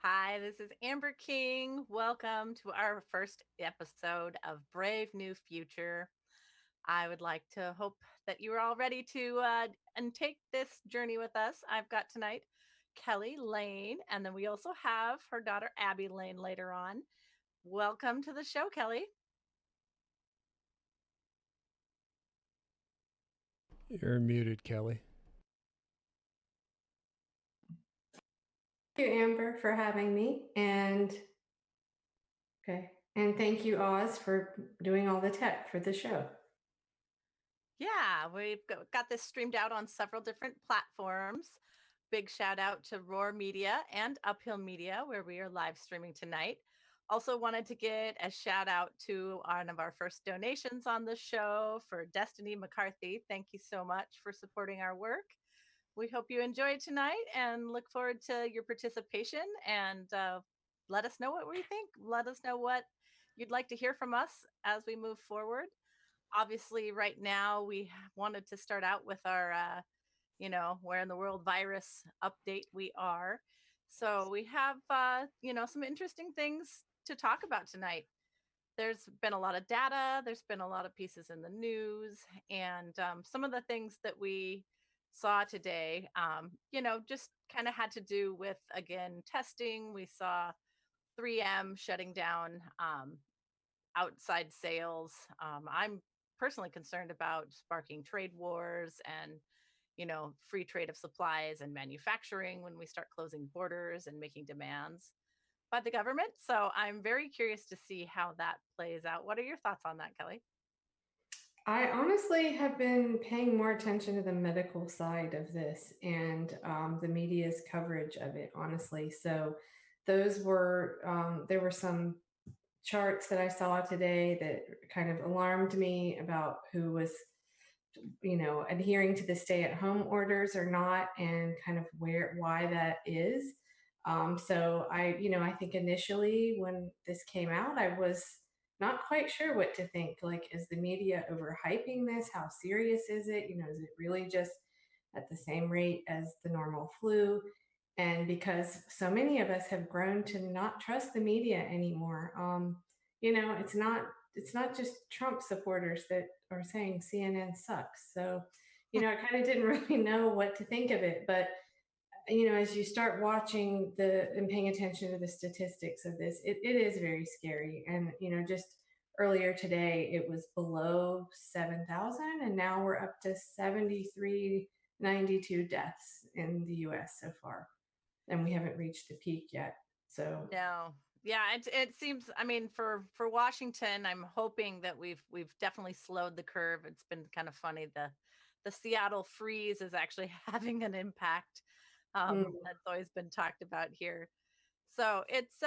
Hi, this is Amber King. Welcome to our first episode of Brave New Future. I would like to hope that you are all ready to and take this journey with us. I've got tonight Kelly Lane, and then we also have her daughter Abbey Lane later on. Welcome to the show, Kelly. You're muted, Kelly. Thank you, Amber, for having me. And thank you, Oz, for doing all the tech for the show. Yeah, we've got this streamed out on several different platforms. Big shout out to Roar Media and UpHill Media, where we are live streaming tonight. Also, wanted to get a shout out to one of our first donations on the show for Destiny McCarthy. Thank you so much for supporting our work. We hope you enjoy tonight and look forward to your participation and let us know what we think. Let us know what you'd like to hear from us as we move forward. Obviously, right now, we wanted to start out with our where in the world virus update we are. So we have, some interesting things to talk about tonight. There's been a lot of data, there's been a lot of pieces in the news, and some of the things that we saw today, just kind of had to do with, again, testing. We saw 3M shutting down outside sales. I'm personally concerned about sparking trade wars and free trade of supplies and manufacturing when we start closing borders and making demands by the government. So I'm very curious to see how that plays out. What are your thoughts on that, Kelly? I honestly have been paying more attention to the medical side of this and the media's coverage of it, honestly. So there were some charts that I saw today that kind of alarmed me about who was adhering to the stay-at-home orders or not, and kind of why that is. So I think initially when this came out, I was not quite sure what to think. Like, is the media overhyping this? How serious is it? Is it really just at the same rate as the normal flu? And because so many of us have grown to not trust the media anymore, it's not just Trump supporters that are saying CNN sucks. So, I kind of didn't really know what to think of it. But, as you start watching and paying attention to the statistics of this, it is very scary. And, just earlier today, it was below 7,000, and now we're up to 7392 deaths in the US so far. And we haven't reached the peak yet. So, No. Yeah, it seems, I mean, for Washington, I'm hoping that we've definitely slowed the curve. It's been kind of funny. The Seattle freeze is actually having an impact. That's always been talked about here. So it's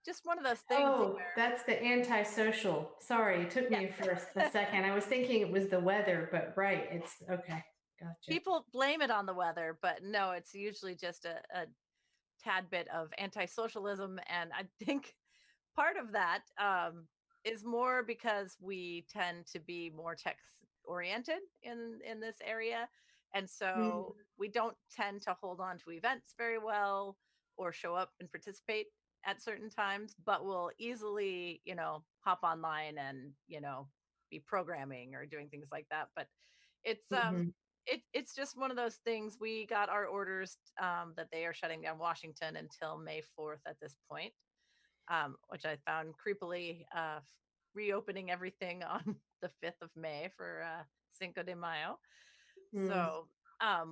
just one of those things oh, where that's the antisocial. Sorry, it took me for a second. I was thinking it was the weather, but right, it's okay. Gotcha. people blame it on the weather, but no, it's usually just a tad bit of anti-socialism. And I think part of that is more because we tend to be more tech oriented in this area, and Mhm. so we don't tend to hold on to events very well or show up and participate at certain times, but we'll easily hop online and be programming or doing things like that. But it's Mhm. it's just one of those things. We got our orders that they are shutting down Washington until May 4th at this point, which I found creepily reopening everything on the 5th of May for Cinco de Mayo. Mm. So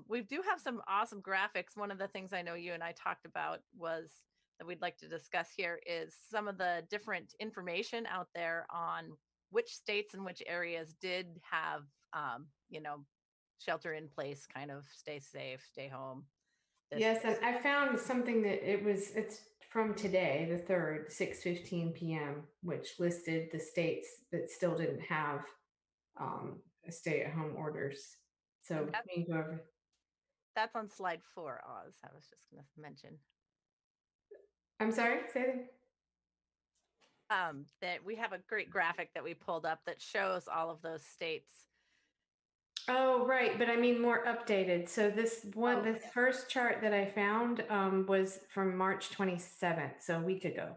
we do have some awesome graphics. One of the things I know you and I talked about was that we'd like to discuss here is some of the different information out there on which states and which areas did have, shelter in place, kind of stay safe, stay home. Yes, and I found something that it's from today, the 3rd, 6:15 p.m., which listed the states that still didn't have stay-at-home orders. And So we can go over. that's on slide 4, Oz. I was just going to mention I'm sorry, say that. that we have a great graphic that we pulled up that shows all of those states Oh, right. But I mean more updated. So this Okay. first chart that I found was from March 27th, so a week ago.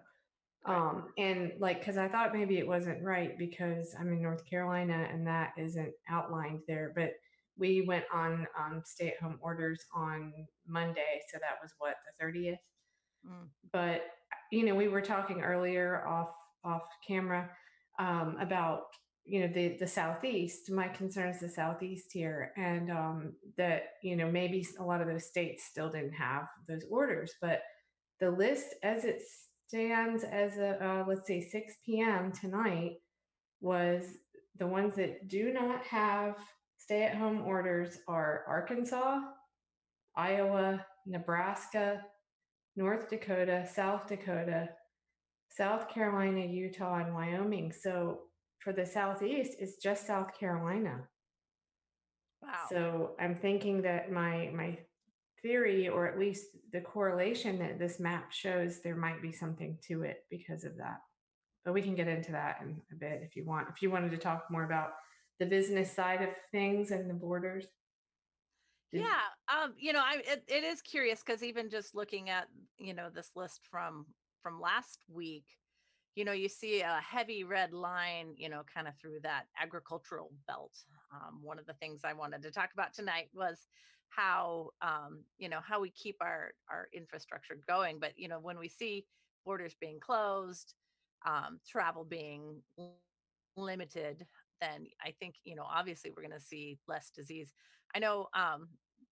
Right. And like, because I thought maybe it wasn't right because I'm in North Carolina and that isn't outlined there. But we went on stay-at-home orders on Monday, so that was what, the 30th. Mm. But we were talking earlier off camera about the southeast. My concern is the southeast here, and that maybe a lot of those states still didn't have those orders, but the list as it stands as a let's say 6 p.m. tonight was the ones that do not have stay-at-home orders are Arkansas, Iowa, Nebraska, North Dakota, South Dakota, South Carolina, Utah, and Wyoming. So for the Southeast, it's just South Carolina. Wow. So I'm thinking that my theory, or at least the correlation that this map shows, there might be something to it because of that. But we can get into that in a bit if you want. If you wanted to talk more about the business side of things and the borders. Yeah. It is curious because even just looking at, this list from last week, you see a heavy red line, kind of through that agricultural belt. One of the things I wanted to talk about tonight was how, how we keep our infrastructure going. But, when we see borders being closed, travel being limited, then I think, obviously we're going to see less disease. I know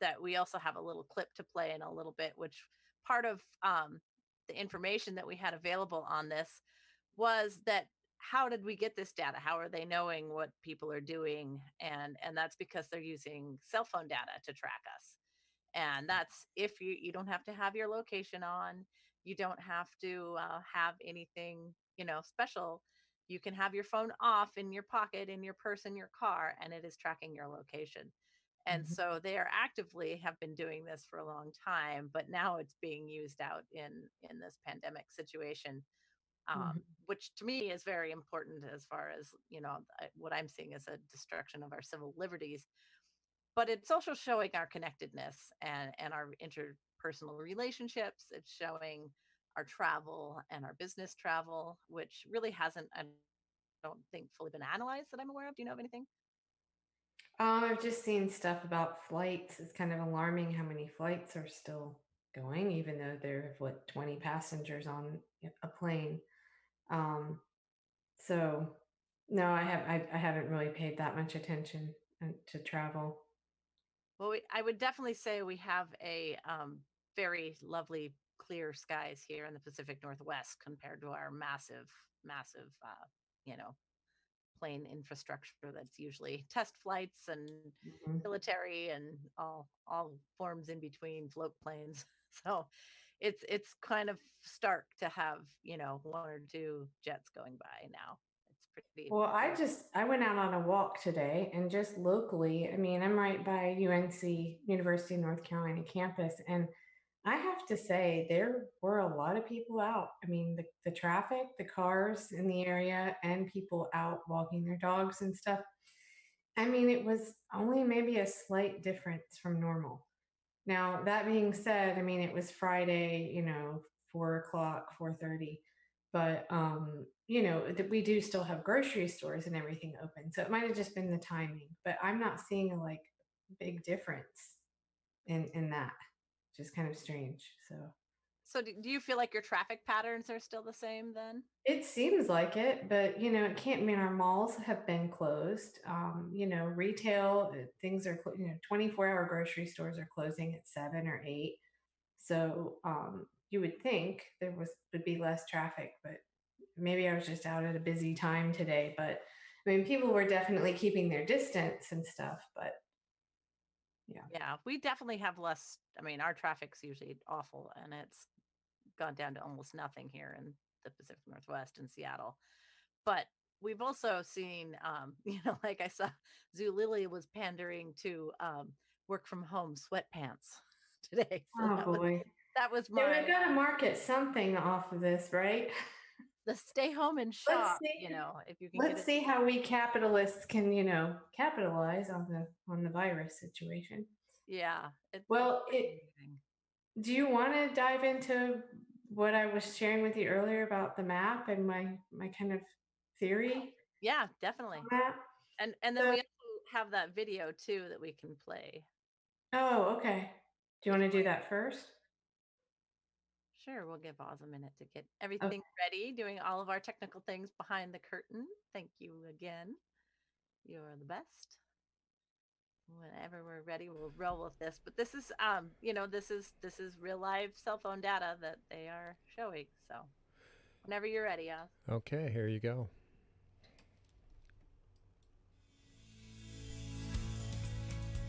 that we also have a little clip to play in a little bit, which part of the information that we had available on this was that how did we get this data? How are they knowing what people are doing? And that's because they're using cell phone data to track us. And that's if you don't have to have your location on, you don't have to have anything special. You can have your phone off in your pocket, in your purse, in your car, and it is tracking your location. And Mhm, so they are actively have been doing this for a long time, but now it's being used out in this pandemic situation, mhm, which to me is very important as far as what I'm seeing as a destruction of our civil liberties. But it's also showing our connectedness and our interpersonal relationships. It's showing our travel and our business travel, which really hasn't, I don't think, fully been analyzed that I'm aware of. Do you know of anything? I've just seen stuff about flights. It's kind of alarming how many flights are still going, even though there are 20 passengers on a plane. Um, so no, I haven't really paid that much attention to travel. Well, I would definitely say we have a very lovely clear skies here in the Pacific Northwest compared to our massive, you know, plane infrastructure that's usually test flights and Mhm. military and all forms in between, float planes. So it's kind of stark to have, one or two jets going by now. It's pretty Well, pretty I went out on a walk today, and just locally, I mean, I'm right by UNC, University of North Carolina campus, and I have to say there were a lot of people out. I mean, the traffic, the cars in the area, and people out walking their dogs and stuff. I mean, it was only maybe a slight difference from normal. Now, that being said, I mean, it was Friday, 4 o'clock, 4:30, but we do still have grocery stores and everything open. So it might have just been the timing, but I'm not seeing a like big difference in that. Just kind of strange. So So do you feel like your traffic patterns are still the same then? it seems like it, but it can't mean our malls have been closed. Retail things are 24-hour grocery stores are closing at 7 or 8. So you would think there would be less traffic, but maybe I was just out at a busy time today. But I mean, people were definitely keeping their distance and stuff. But yeah. Yeah, we definitely have less. I mean, our traffic's usually awful and it's gone down to almost nothing here in the Pacific Northwest in Seattle. But we've also seen, like I saw Zulily was pandering to work from home sweatpants today. So Oh boy. that was Yeah, we've my got to market something off of this, right? the stay home and Let's shop, see. if you can get Let's it. see how we capitalists can, capitalize on the virus situation. Yeah, it's Well, pretty amazing. do you want to dive into what I was sharing with you earlier about the map and my kind of theory Yeah, definitely. on that? And then So, we also have that video too that we can play. oh, okay. Do you want to do that first? Sure, we'll give Oz a minute to get Okay. everything ready, doing all of our technical things behind the curtain. Thank you again. You're the best. Whenever we're ready, we'll roll with this. But this is this is real live cell phone data that they are showing. So whenever you're ready, Oz. Okay, here you go.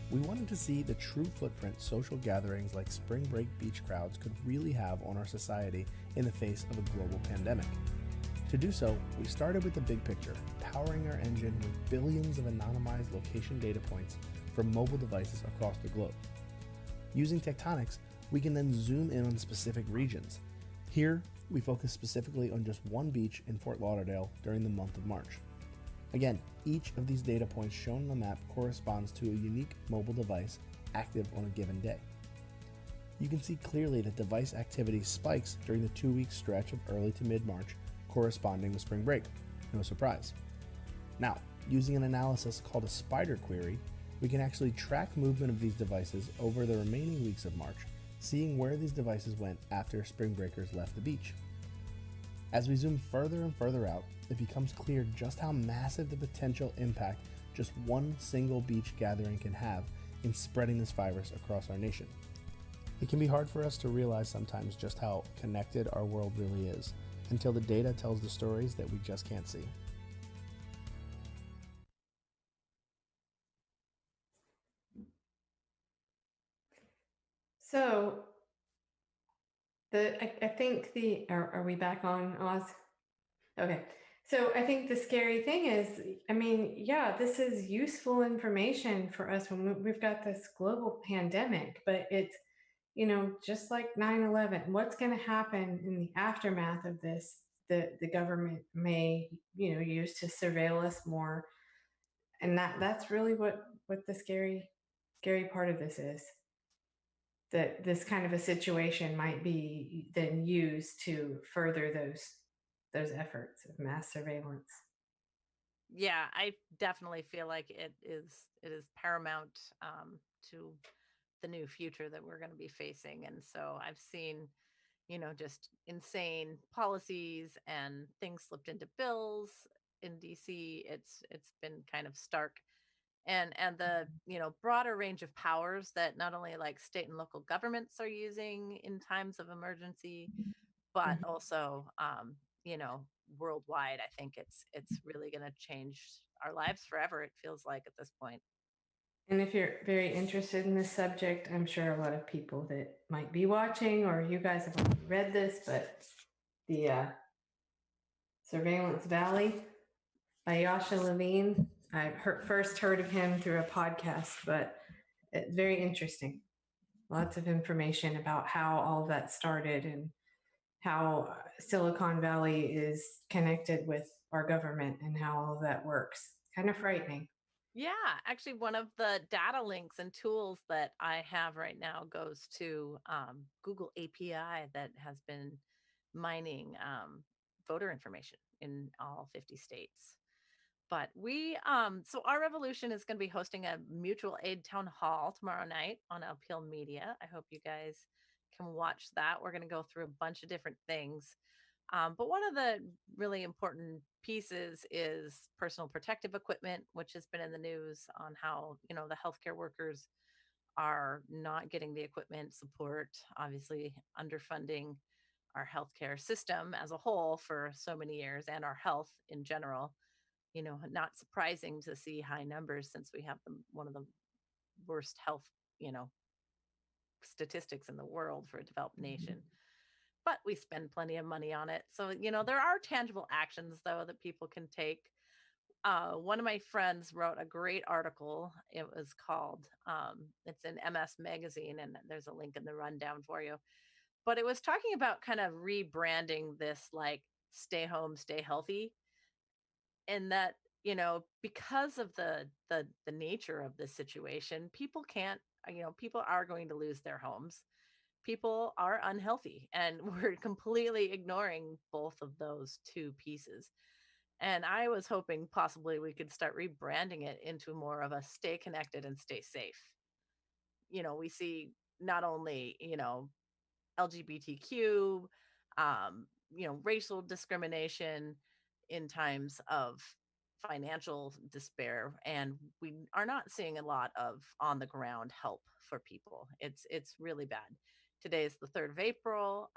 We wanted to see the true footprint social gatherings like spring break beach crowds could really have on our society in the face of a global pandemic. To do so, we started with the big picture, powering our engine with billions of anonymized location data points from mobile devices across the globe. Using tectonics, we can then zoom in on specific regions. Here, we focus specifically on just one beach in Fort Lauderdale during the month of March. Again, each of these data points shown on the map corresponds to a unique mobile device active on a given day. You can see clearly that device activity spikes during the 2-week stretch of early to mid-March corresponding with spring break. No surprise. Now, using an analysis called a spider query, we can actually track movement of these devices over the remaining weeks of March, seeing where these devices went after spring breakers left the beach. As we zoom further and further out, it becomes clear just how massive the potential impact just one single beach gathering can have in spreading this virus across our nation. It can be hard for us to realize sometimes just how connected our world really is, until the data tells the stories that we just can't see. So I think are we back on, Oz? Okay. So I think the scary thing is, I mean, yeah, this is useful information for us when we've got this global pandemic, but it's, just like 9/11, what's going to happen in the aftermath of this that the government may, use to surveil us more. And that's really what the scary part of this is, that this kind of a situation might be then used to further those efforts of mass surveillance. Yeah, I definitely feel like it is paramount to the new future that we're going to be facing. And so I've seen, just insane policies and things slipped into bills in DC. It's been kind of stark. And the, broader range of powers that not only like state and local governments are using in times of emergency, but Mhm. also you know, worldwide. I think it's really going to change our lives forever, it feels like at this point. And if you're very interested in this subject, I'm sure a lot of people that might be watching or you guys have already read this, but the Surveillance Valley by Yasha Levine. First heard of him through a podcast, but it's very interesting. Lots of information about how all of that started and how Silicon Valley is connected with our government and how all of that works. Kind of frightening. Yeah, actually, one of the data links and tools that I have right now goes to Google API that has been mining voter information in all 50 states. But so our revolution is going to be hosting a mutual aid town hall tomorrow night on UpHill Media. I hope you guys can watch that. We're going to go through a bunch of different things. But one of the really important pieces is personal protective equipment, which has been in the news on how, the healthcare workers are not getting the equipment support, obviously underfunding our healthcare system as a whole for so many years and our health in general. Not surprising to see high numbers since we have one of the worst health, you know, statistics in the world for a developed nation. But we spend plenty of money on it. So, there are tangible actions though that people can take. One of my friends wrote a great article. It was called, it's in MS Magazine, and there's a link in the rundown for you. But it was talking about kind of rebranding this like stay home, stay healthy. And that, because of the nature of this situation, people can't, people are going to lose their homes. People are unhealthy, and we're completely ignoring both of those two pieces. And I was hoping possibly we could start rebranding it into more of a stay connected and stay safe. We see not only, LGBTQ, racial discrimination in times of financial despair, and we are not seeing a lot of on the ground help for people. It's really bad. Today is the 3rd of April.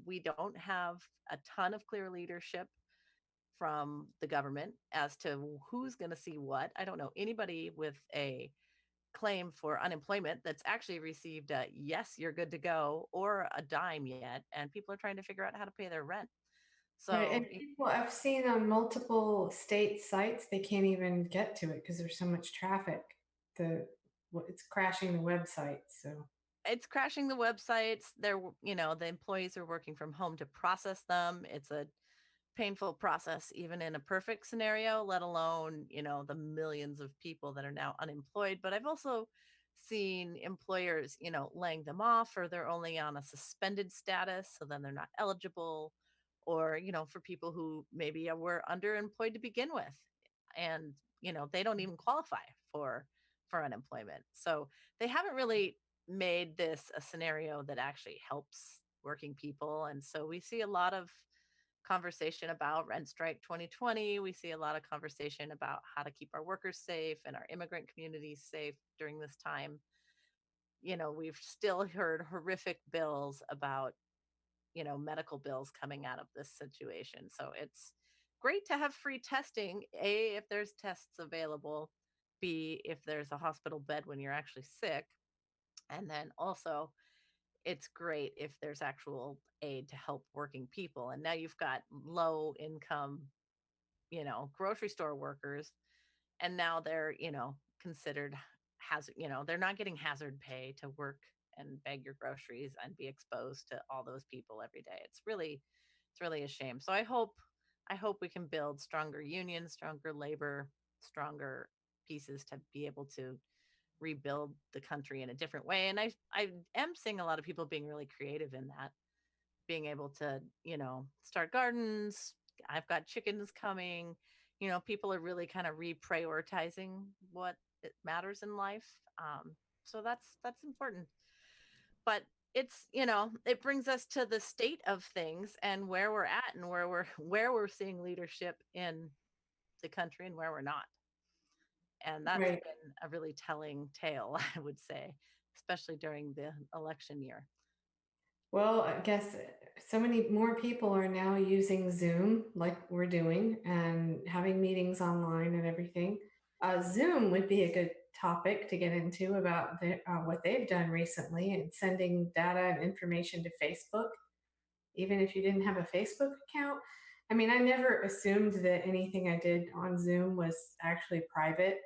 We don't have a ton of clear leadership from the government as to who's going to see what. I don't know anybody with a claim for unemployment that's actually received a yes, you're good to go, or a dime yet. And people are trying to figure out how to pay their rent. Right. So, And people I've seen on multiple state sites, they can't even get to it because there's so much traffic. It's crashing the website. So it's crashing the websites. The employees are working from home to process them. It's a painful process, even in a perfect scenario, let alone, the millions of people that are now unemployed. But I've also seen employers, laying them off, or they're only on a suspended status. So then they're not eligible, or, for people who maybe were underemployed to begin with. And, they don't even qualify for unemployment. So they haven't really made this a scenario that actually helps working people. And so we see a lot of conversation about rent strike 2020. We see a lot of conversation about how to keep our workers safe and our immigrant communities safe during this time. We've still heard horrific bills about, medical bills coming out of this situation. So it's great to have free testing. A, if there's tests available. B, if there's a hospital bed when you're actually sick. And then also, it's great if there's actual aid to help working people. And now you've got low income, grocery store workers, and now they're, considered hazard, they're not getting hazard pay to work and bag your groceries and be exposed to all those people every day. It's really a shame. So I hope we can build stronger unions, stronger labor, stronger pieces to be able to rebuild the country in a different way. And I am seeing a lot of people being really creative in that, being able to, start gardens. I've got chickens coming. People are really kind of reprioritizing what it matters in life. So that's important. But it brings us to the state of things and where we're at, and where we're seeing leadership in the country and where we're not. And that's right. been a really telling tale, I would say, especially during the election year. Well, I guess so many more people are now using Zoom like we're doing and having meetings online and everything. Zoom would be a good topic to get into about what they've done recently and sending data and information to Facebook, even if you didn't have a Facebook account. I mean, I never assumed that anything I did on Zoom was actually private,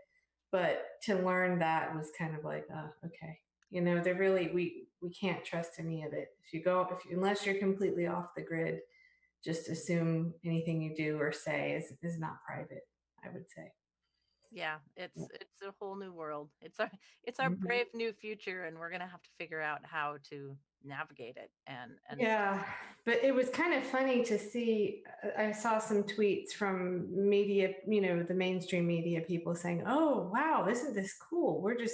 but to learn that was kind of like, okay, they're really we can't trust any of it. Unless you're completely off the grid, just assume anything you do or say is not private, I would say. Yeah, it's a whole new world. It's our Mhm. brave new future, and we're gonna have to figure out how to navigate it. And Yeah, but it was kind of funny to see. I saw some tweets from media, the mainstream media people saying, "Oh, wow, isn't this cool? We're going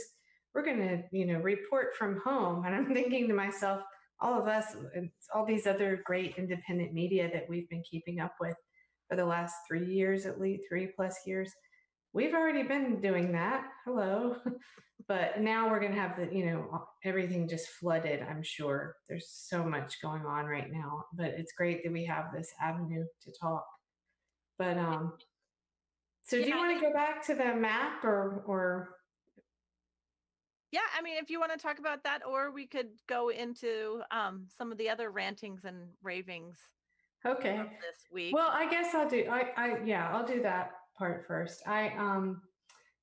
to, report from home." And I'm thinking to myself, all of us, and all these other great independent media that we've been keeping up with for the last 3 years, at least 3+ years, we've already been doing that. Hello. But now we're going to have everything just flooded. I'm sure there's so much going on right now, but it's great that we have this avenue to talk. But so do yeah, you want to go back to the map or yeah, I mean, if you want to talk about that, or we could go into some of the other rantings and ravings okay. of this week. Well, I guess I'll do I'll do that part first.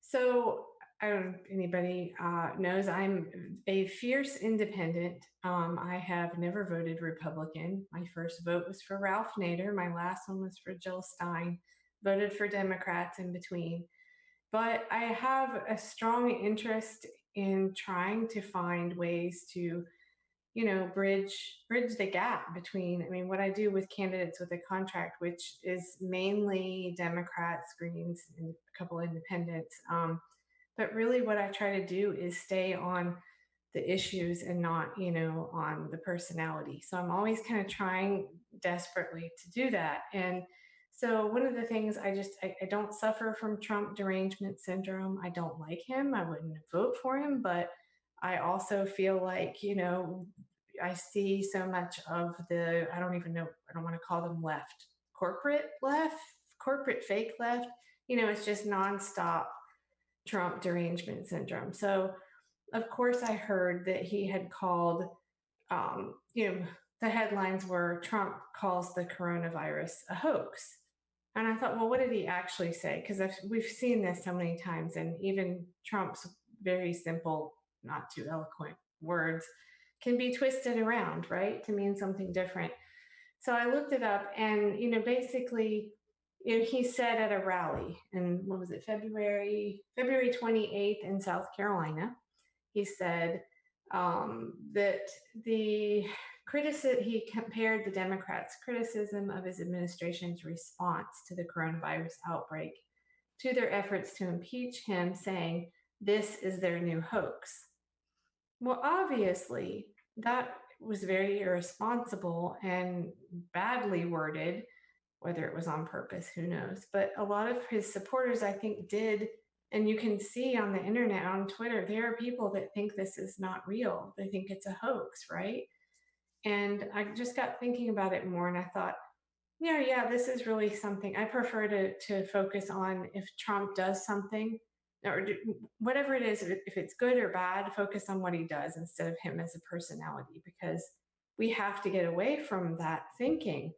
So I don't know if anybody knows I'm a fierce independent. I have never voted Republican. My first vote was for Ralph Nader. My last one was for Jill Stein. Voted for Democrats in between. But I have a strong interest in trying to find ways to, bridge the gap between, I mean, what I do with candidates with a contract, which is mainly Democrats, Greens, and a couple independents. But really what I try to do is stay on the issues and not, on the personality. So I'm always kind of trying desperately to do that. And so one of the things I don't suffer from Trump derangement syndrome. I don't like him. I wouldn't vote for him, but I also feel like, I see so much of the, I don't even know, I don't want to call them left, corporate fake left. It's just nonstop Trump derangement syndrome. So, of course, I heard that he had called, the headlines were Trump calls the coronavirus a hoax. And I thought, well, what did he actually say? Because we've seen this so many times, and even Trump's very simple, not too eloquent words can be twisted around, right, to mean something different. So I looked it up, and basically, he said at a rally, and what was it, February 28th in South Carolina, he said that he compared the Democrats' criticism of his administration's response to the coronavirus outbreak to their efforts to impeach him, saying, "This is their new hoax." Well, obviously, that was very irresponsible and badly worded. Whether it was on purpose, who knows? But a lot of his supporters, I think, did. And you can see on the internet, on Twitter, there are people that think this is not real. They think it's a hoax, right? And I just got thinking about it more, and I thought, yeah, this is really something. I prefer to focus on if Trump does something, or whatever it is, if it's good or bad, focus on what he does instead of him as a personality, because we have to get away from that thinking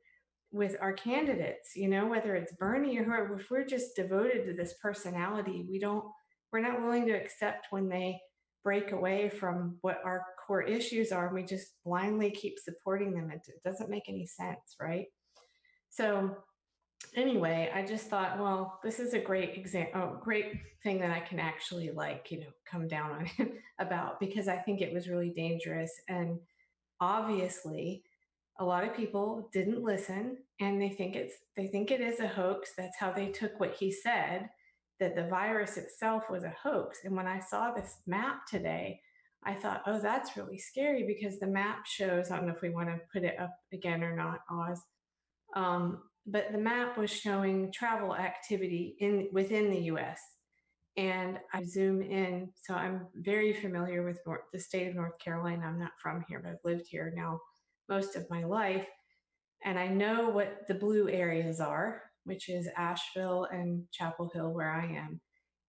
with our candidates, whether it's Bernie or whoever. If we're just devoted to this personality, we're not willing to accept when they break away from what our core issues are, and we just blindly keep supporting them. It doesn't make any sense, right? So anyway, I just thought, well, this is a great great thing that I can actually come down on him about, because I think it was really dangerous. And obviously, a lot of people didn't listen, and they think it is a hoax. That's how they took what he said, that the virus itself was a hoax. And when I saw this map today, I thought, oh, that's really scary, because the map shows, I don't know if we want to put it up again or not, Oz. But the map was showing travel activity within the US. And I zoom in. So I'm very familiar with the state of North Carolina. I'm not from here, but I've lived here now most of my life. And I know what the blue areas are, which is Asheville and Chapel Hill, where I am.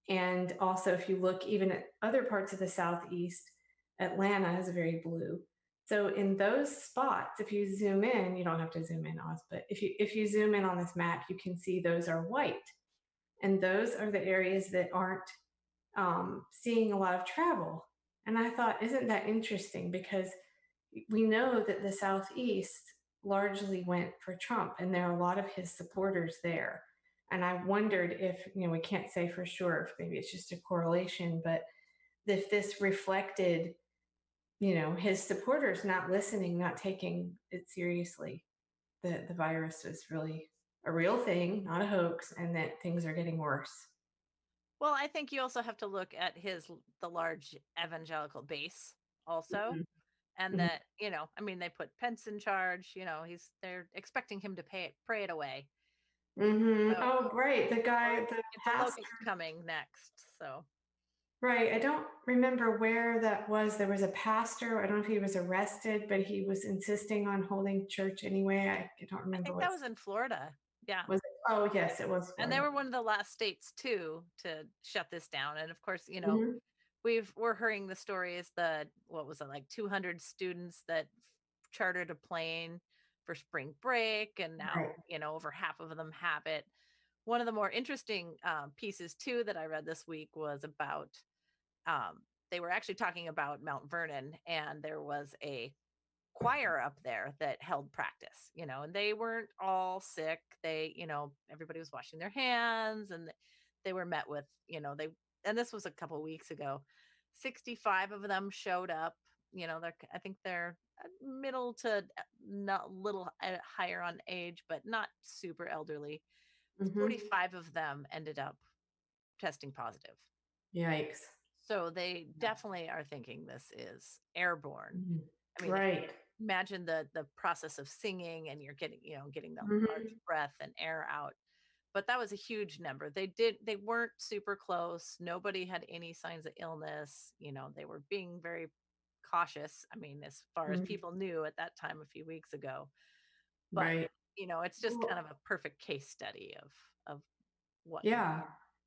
And also, if you look even at other parts of the Southeast, Atlanta is very blue. So in those spots, if you zoom in, you don't have to zoom in, Oz, but if you zoom in on this map, you can see those are white. And those are the areas that aren't seeing a lot of travel. And I thought, isn't that interesting? Because we know that the Southeast largely went for Trump, and there are a lot of his supporters there. And I wondered if, we can't say for sure, if maybe it's just a correlation, but if this reflected, his supporters not listening, not taking it seriously, that the virus is really a real thing, not a hoax, and that things are getting worse. Well, I think you also have to look at the large evangelical base also. Mm-hmm. And Mhm. that, they put Pence in charge, they're expecting him to pray it away. Mm-hmm. So, Oh, right. The guy, the it's pastor. a locust coming next. So, Right. I don't remember where that was. There was a pastor. I don't know if he was arrested, but he was insisting on holding church anyway. I don't I remember think what that was in Florida. Yeah. was it. Oh, yes, it was And they Florida. were one of the last states too to shut this down. And of course, Mhm. we're hearing the stories that, what was it, like 200 students that chartered a plane for spring break, and now Right. over half of them have it. One of the more interesting pieces too that I read this week was about they were actually talking about Mount Vernon, and there was a choir up there that held practice, and they weren't all sick. They, everybody was washing their hands, and they were met with, and this was a couple weeks ago. 65 of them showed up. I think they're middle to not little higher on age, but not super elderly. 45 of them ended up testing positive. Yikes. So they definitely are thinking this is airborne. I mean, right. Imagine the process of singing, and you're getting the large breath and air out. But that was a huge number. They weren't super close. Nobody had any signs of illness. They were being very cautious. I mean, as far as people knew at that time a few weeks ago. But right. It's just kind of a perfect case study of what. Yeah.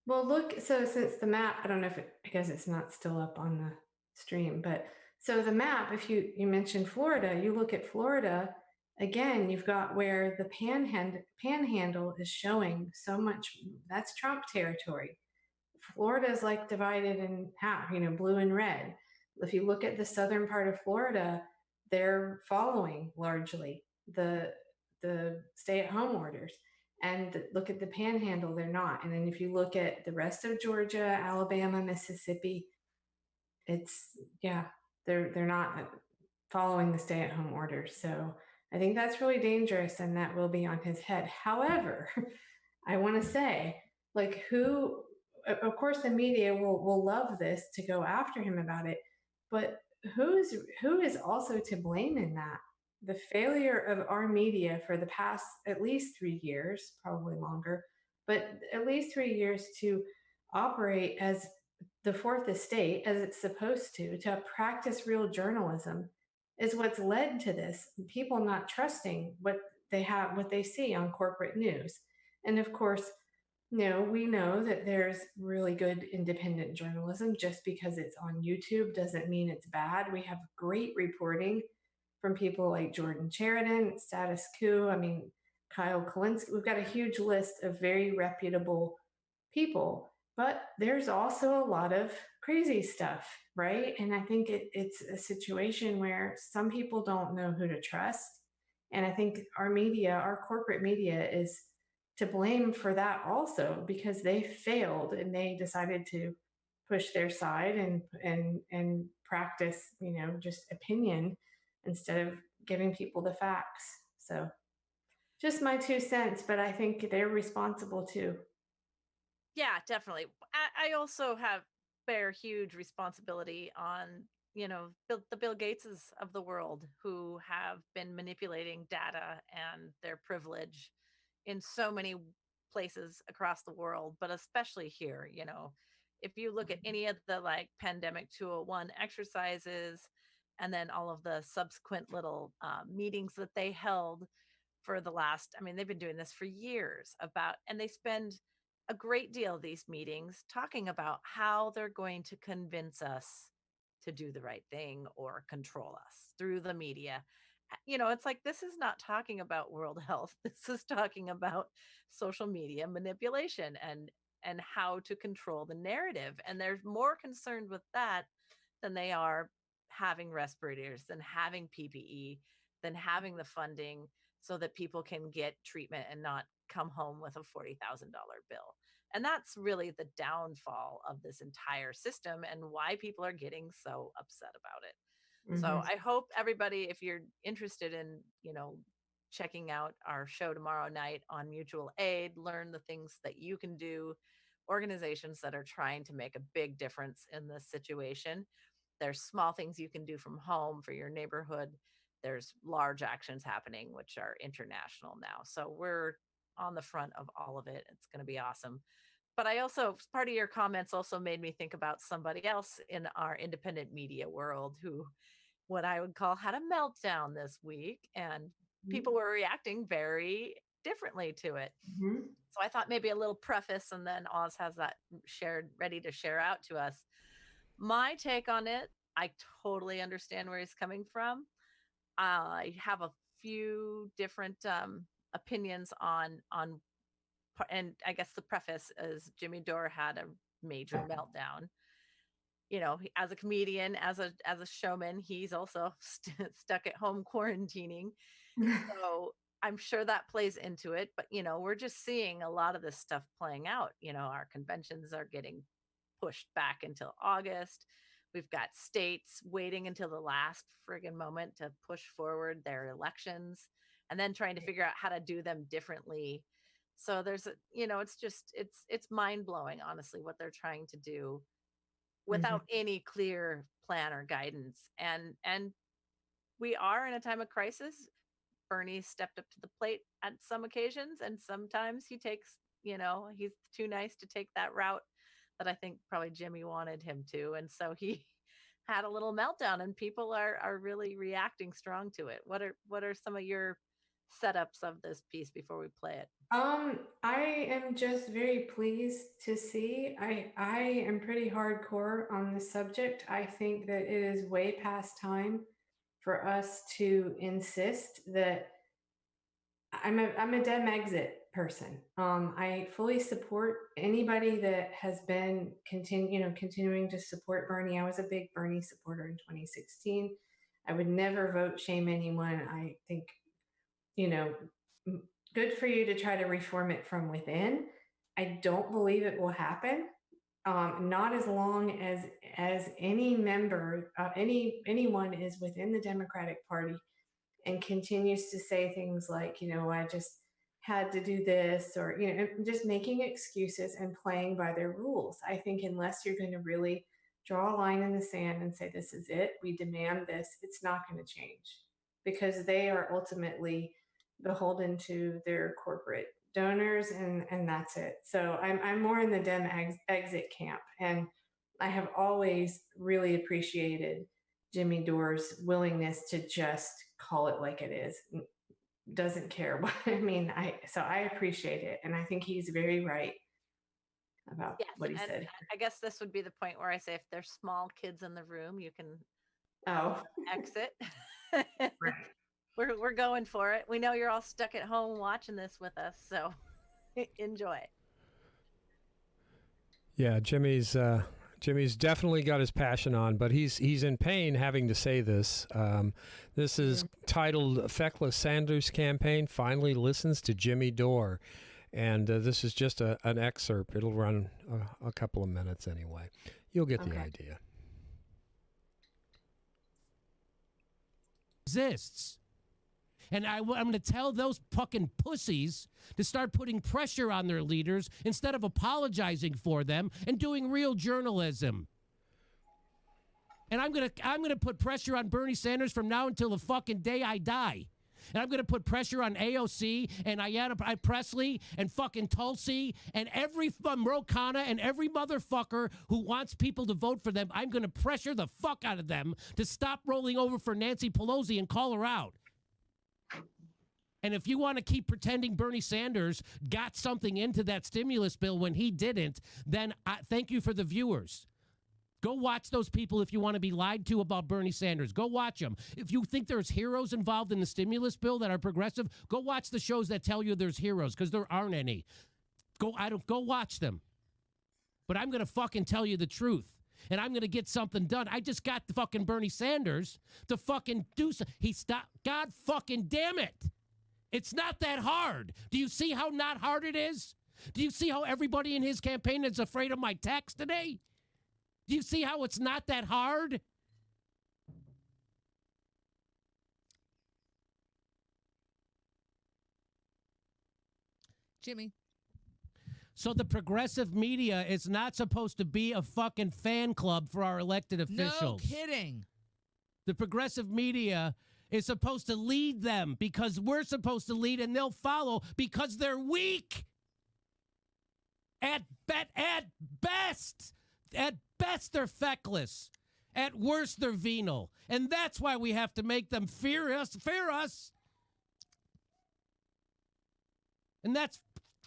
Well, look, so since the map, I don't know if I guess it's not still up on the stream, but so the map, if you mentioned Florida, you look at Florida, again, you've got where the panhandle is showing so much, that's Trump territory. Florida is like divided in half, blue and red. If you look at the southern part of Florida, they're following largely the stay-at-home orders. And look at the panhandle, they're not. And then if you look at the rest of Georgia, Alabama, Mississippi, they're not following the stay-at-home orders. So I think that's really dangerous, and that will be on his head. However, I want to say, of course the media will love this to go after him about it, but who is also to blame in that? The failure of our media for the past at least 3 years, probably longer, but at least 3 years to operate as the fourth estate, as it's supposed to practice real journalism, is what's led to this. People not trusting what they see on corporate news. And of course, we know that there's really good independent journalism. Just because it's on YouTube doesn't mean it's bad. We have great reporting from people like Jordan Sheridan, Status Quo, Kyle Kalinske. We've got a huge list of very reputable people, but there's also a lot of crazy stuff, right? And I think it's a situation where some people don't know who to trust. And I think our corporate media is to blame for that also, because they failed and they decided to push their side and practice, just opinion instead of giving people the facts. So just my 2 cents, but I think they're responsible too. Yeah, definitely. I also bear huge responsibility on, the Bill Gateses of the world, who have been manipulating data and their privilege in so many places across the world, but especially here. If you look at any of the pandemic 201 exercises, and then all of the subsequent little meetings that they held for the last, they've been doing this for years and they spend a great deal of these meetings talking about how they're going to convince us to do the right thing or control us through the media. It's like, this is not talking about world health. This is talking about social media manipulation and how to control the narrative. And they're more concerned with that than they are having respirators, than having PPE, than having the funding so that people can get treatment and not come home with a $40,000 bill. And that's really the downfall of this entire system and why people are getting so upset about it. So I hope everybody, if you're interested in, checking out our show tomorrow night on mutual aid, learn the things that you can do, organizations that are trying to make a big difference in this situation. There's small things you can do from home for your neighborhood. There's large actions happening, which are international now. So we're on the front of all of it. It's going to be awesome. But I also, part of your comments also made me think about somebody else in our independent media world who, what I would call, had a meltdown this week, and people were reacting very differently to it. So I thought maybe a little preface, and then Oz has that ready to share out to us. My take on it, I totally understand where he's coming from. I have a few different opinions on, and I guess the preface is Jimmy Dore had a major meltdown. as a comedian, as a showman, he's also stuck at home quarantining. So I'm sure that plays into it. But, we're just seeing a lot of this stuff playing out. Our conventions are getting pushed back until August. We've got states waiting until the last friggin' moment to push forward their elections and then trying to figure out how to do them differently. So there's it's mind blowing, honestly, what they're trying to do without any clear plan or guidance. And we are in a time of crisis. Bernie stepped up to the plate at some occasions, and sometimes he takes, he's too nice to take that route that I think probably Jimmy wanted him to. And so he had a little meltdown, and people are really reacting strong to it. What are some of your setups of this piece before we play it? I am just very pleased to see. I am pretty hardcore on the subject. I think that it is way past time for us to insist that I'm a Dem exit person. I fully support anybody that has been continuing to support Bernie. I was a big Bernie supporter in 2016. I would never vote shame anyone. I think, good for you to try to reform it from within. I don't believe it will happen. Not as long as any member, anyone is within the Democratic Party and continues to say things like, I just had to do this, or, just making excuses and playing by their rules. I think unless you're going to really draw a line in the sand and say, this is it, we demand this, it's not going to change, because they are ultimately beholden to their corporate donors, and that's it. So I'm more in the Dem exit camp, and I have always really appreciated Jimmy Dore's willingness to just call it like it is. Doesn't care what so I appreciate it, and I think he's very right about what he said. I guess this would be the point where I say, if there's small kids in the room, you can exit. Right. We're going for it. We know you're all stuck at home watching this with us, so enjoy. Yeah, Jimmy's definitely got his passion on, but he's in pain having to say this. This is titled "Feckless Sanders Campaign Finally Listens to Jimmy Dore," and this is just an excerpt. It'll run a couple of minutes anyway. You'll get the idea. Exists. And I'm going to tell those fucking pussies to start putting pressure on their leaders instead of apologizing for them and doing real journalism. And I'm going to put pressure on Bernie Sanders from now until the fucking day I die. And I'm going to put pressure on AOC and Ayanna Presley and fucking Tulsi and every Monroe Khanna and every motherfucker who wants people to vote for them. I'm going to pressure the fuck out of them to stop rolling over for Nancy Pelosi and call her out. And if you want to keep pretending Bernie Sanders got something into that stimulus bill when he didn't, then thank you for the viewers. Go watch those people if you want to be lied to about Bernie Sanders. Go watch them. If you think there's heroes involved in the stimulus bill that are progressive, go watch the shows that tell you there's heroes, because there aren't any. Go watch them. But I'm going to fucking tell you the truth. And I'm going to get something done. I just got the fucking Bernie Sanders to fucking do something. He stopped. God fucking damn it. It's not that hard. Do you see how not hard it is? Do you see how everybody in his campaign is afraid of my text today? Do you see how it's not that hard? Jimmy. So the progressive media is not supposed to be a fucking fan club for our elected officials. No kidding. The progressive media is supposed to lead them because we're supposed to lead, and they'll follow because they're weak. At best, they're feckless. At worst, they're venal. And that's why we have to make them fear us. And that's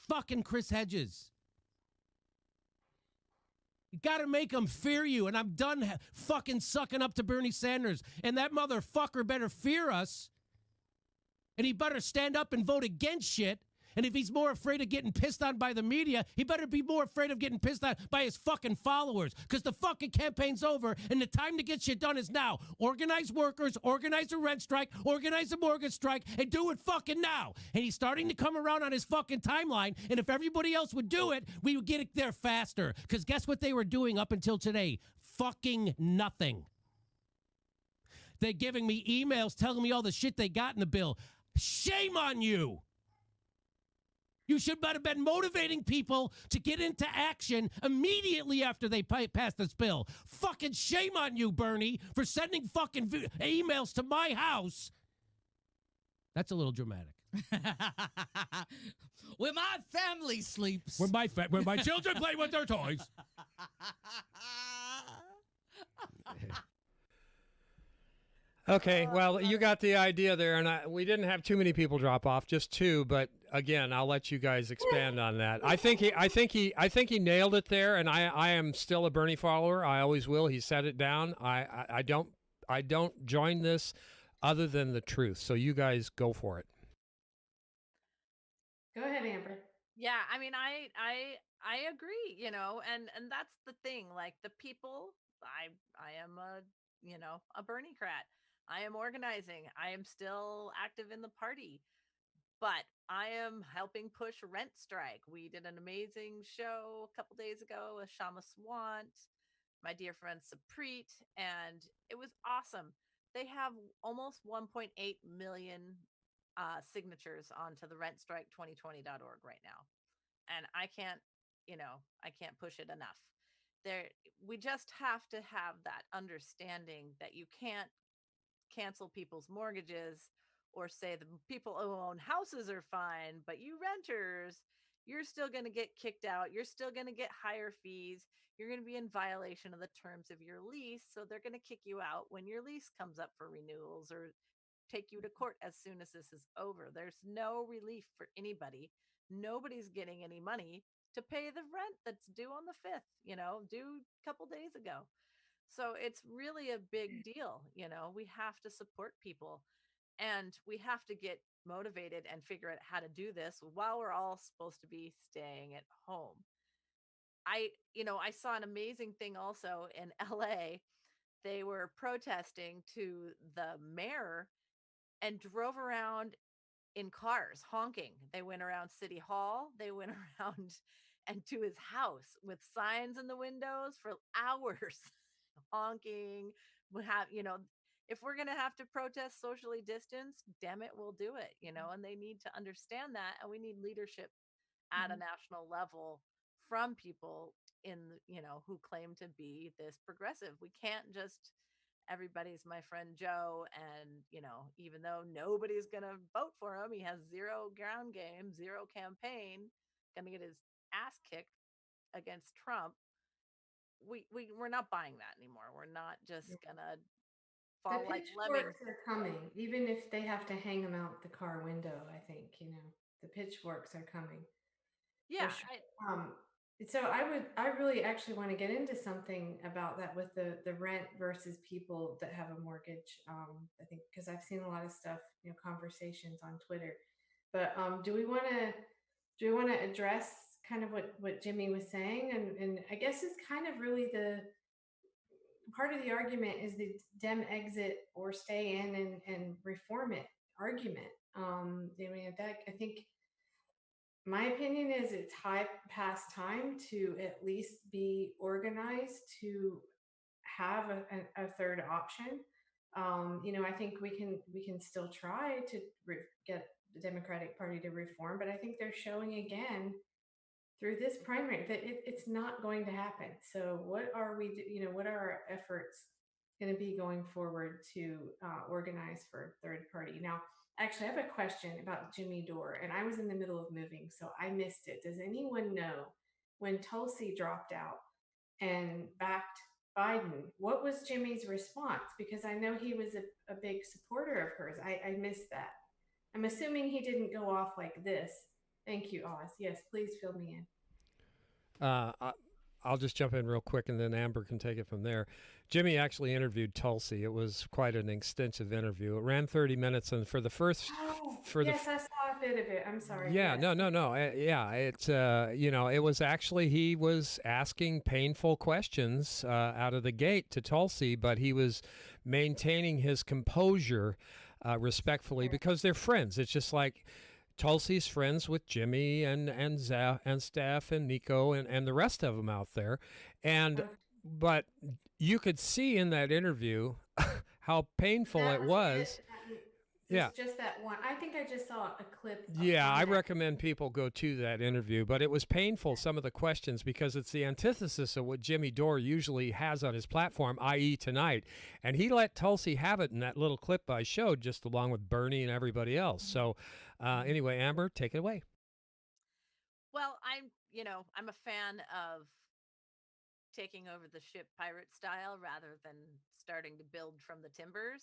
fucking Chris Hedges. You got to make them fear you, and I'm done fucking sucking up to Bernie Sanders. And that motherfucker better fear us, and he better stand up and vote against shit, And if he's more afraid of getting pissed on by the media, he better be more afraid of getting pissed on by his fucking followers. Because the fucking campaign's over, and the time to get shit done is now. Organize workers, organize a rent strike, organize a mortgage strike, and do it fucking now. And he's starting to come around on his fucking timeline, and if everybody else would do it, we would get it there faster. Because guess what they were doing up until today? Fucking nothing. They're giving me emails telling me all the shit they got in the bill. Shame on you. You should have been motivating people to get into action immediately after they pass this bill. Fucking shame on you, Bernie, for sending fucking emails to my house. That's a little dramatic. Where my family sleeps. Where my children play with their toys. Okay, well, you got the idea there, and we didn't have too many people drop off, just two. But again, I'll let you guys expand on that. I think he nailed it there, and I am still a Bernie follower. I always will. He set it down. I don't join this other than the truth. So you guys go for it. Go ahead, Amber. Yeah, I mean, I agree, you know, and that's the thing. Like the people, I am a Bernie-crat. I am organizing. I am still active in the party, but I am helping push rent strike. We did an amazing show a couple days ago with Shama Swant, my dear friend Saprit, and it was awesome. They have almost 1.8 million signatures onto the rentstrike2020.org right now. And I can't push it enough. We just have to have that understanding that you can't cancel people's mortgages or say the people who own houses are fine, but you renters, you're still going to get kicked out. You're still going to get higher fees. You're going to be in violation of the terms of your lease. So they're going to kick you out when your lease comes up for renewals or take you to court as soon as this is over. There's no relief for anybody. Nobody's getting any money to pay the rent that's due on the 5th, due a couple days ago. So it's really a big deal. We have to support people and we have to get motivated and figure out how to do this while we're all supposed to be staying at home. I saw an amazing thing also in LA. They were protesting to the mayor and drove around in cars honking. They went around City Hall. They went around and to his house with signs in the windows for hours honking. We have, if we're going to have to protest socially distanced, damn it, we'll do it, and they need to understand that. And we need leadership at a national level from people who claim to be this progressive. We can't just, everybody's my friend Joe. And, even though nobody's going to vote for him, he has zero ground game, zero campaign, going to get his ass kicked against Trump. We're not buying that anymore. We're not just gonna fall like lemmings. The pitchforks are coming, even if they have to hang them out the car window. I think the pitchforks are coming. Yeah. Sure. So I really actually want to get into something about that with the rent versus people that have a mortgage. I think because I've seen a lot of stuff, conversations on Twitter. But do we want to address kind of what Jimmy was saying, and I guess it's kind of really the part of the argument is the Dem exit or stay in and reform it argument. I think my opinion is it's past time to at least be organized to have a third option. I think we can still try to get the Democratic Party to reform, but I think they're showing again through this primary that it's not going to happen. So what are what are our efforts going to be going forward to organize for a third party? Now, actually, I have a question about Jimmy Dore, and I was in the middle of moving, so I missed it. Does anyone know when Tulsi dropped out and backed Biden, what was Jimmy's response? Because I know he was a big supporter of hers. I missed that. I'm assuming he didn't go off like this. Thank you, Oz. Yes, please fill me in. I'll just jump in real quick, and then Amber can take it from there. Jimmy actually interviewed Tulsi. It was quite an extensive interview. It ran 30 minutes, and for the first, yes, I saw a bit of it. I'm sorry. Yeah, yes. no. Yeah, it's it was actually, he was asking painful questions out of the gate to Tulsi, but he was maintaining his composure respectfully because they're friends. It's just like Tulsi's friends with Jimmy and Steph and Nico and the rest of them out there, and but you could see in that interview how painful it was. Yeah, just that one. I think I just saw a clip. Yeah, I recommend people go to that interview, but it was painful, some of the questions, because it's the antithesis of what Jimmy Dore usually has on his platform, i.e. tonight. And he let Tulsi have it in that little clip I showed, just along with Bernie and everybody else. So anyway, Amber, take it away. Well, I'm a fan of taking over the ship pirate style rather than starting to build from the timbers.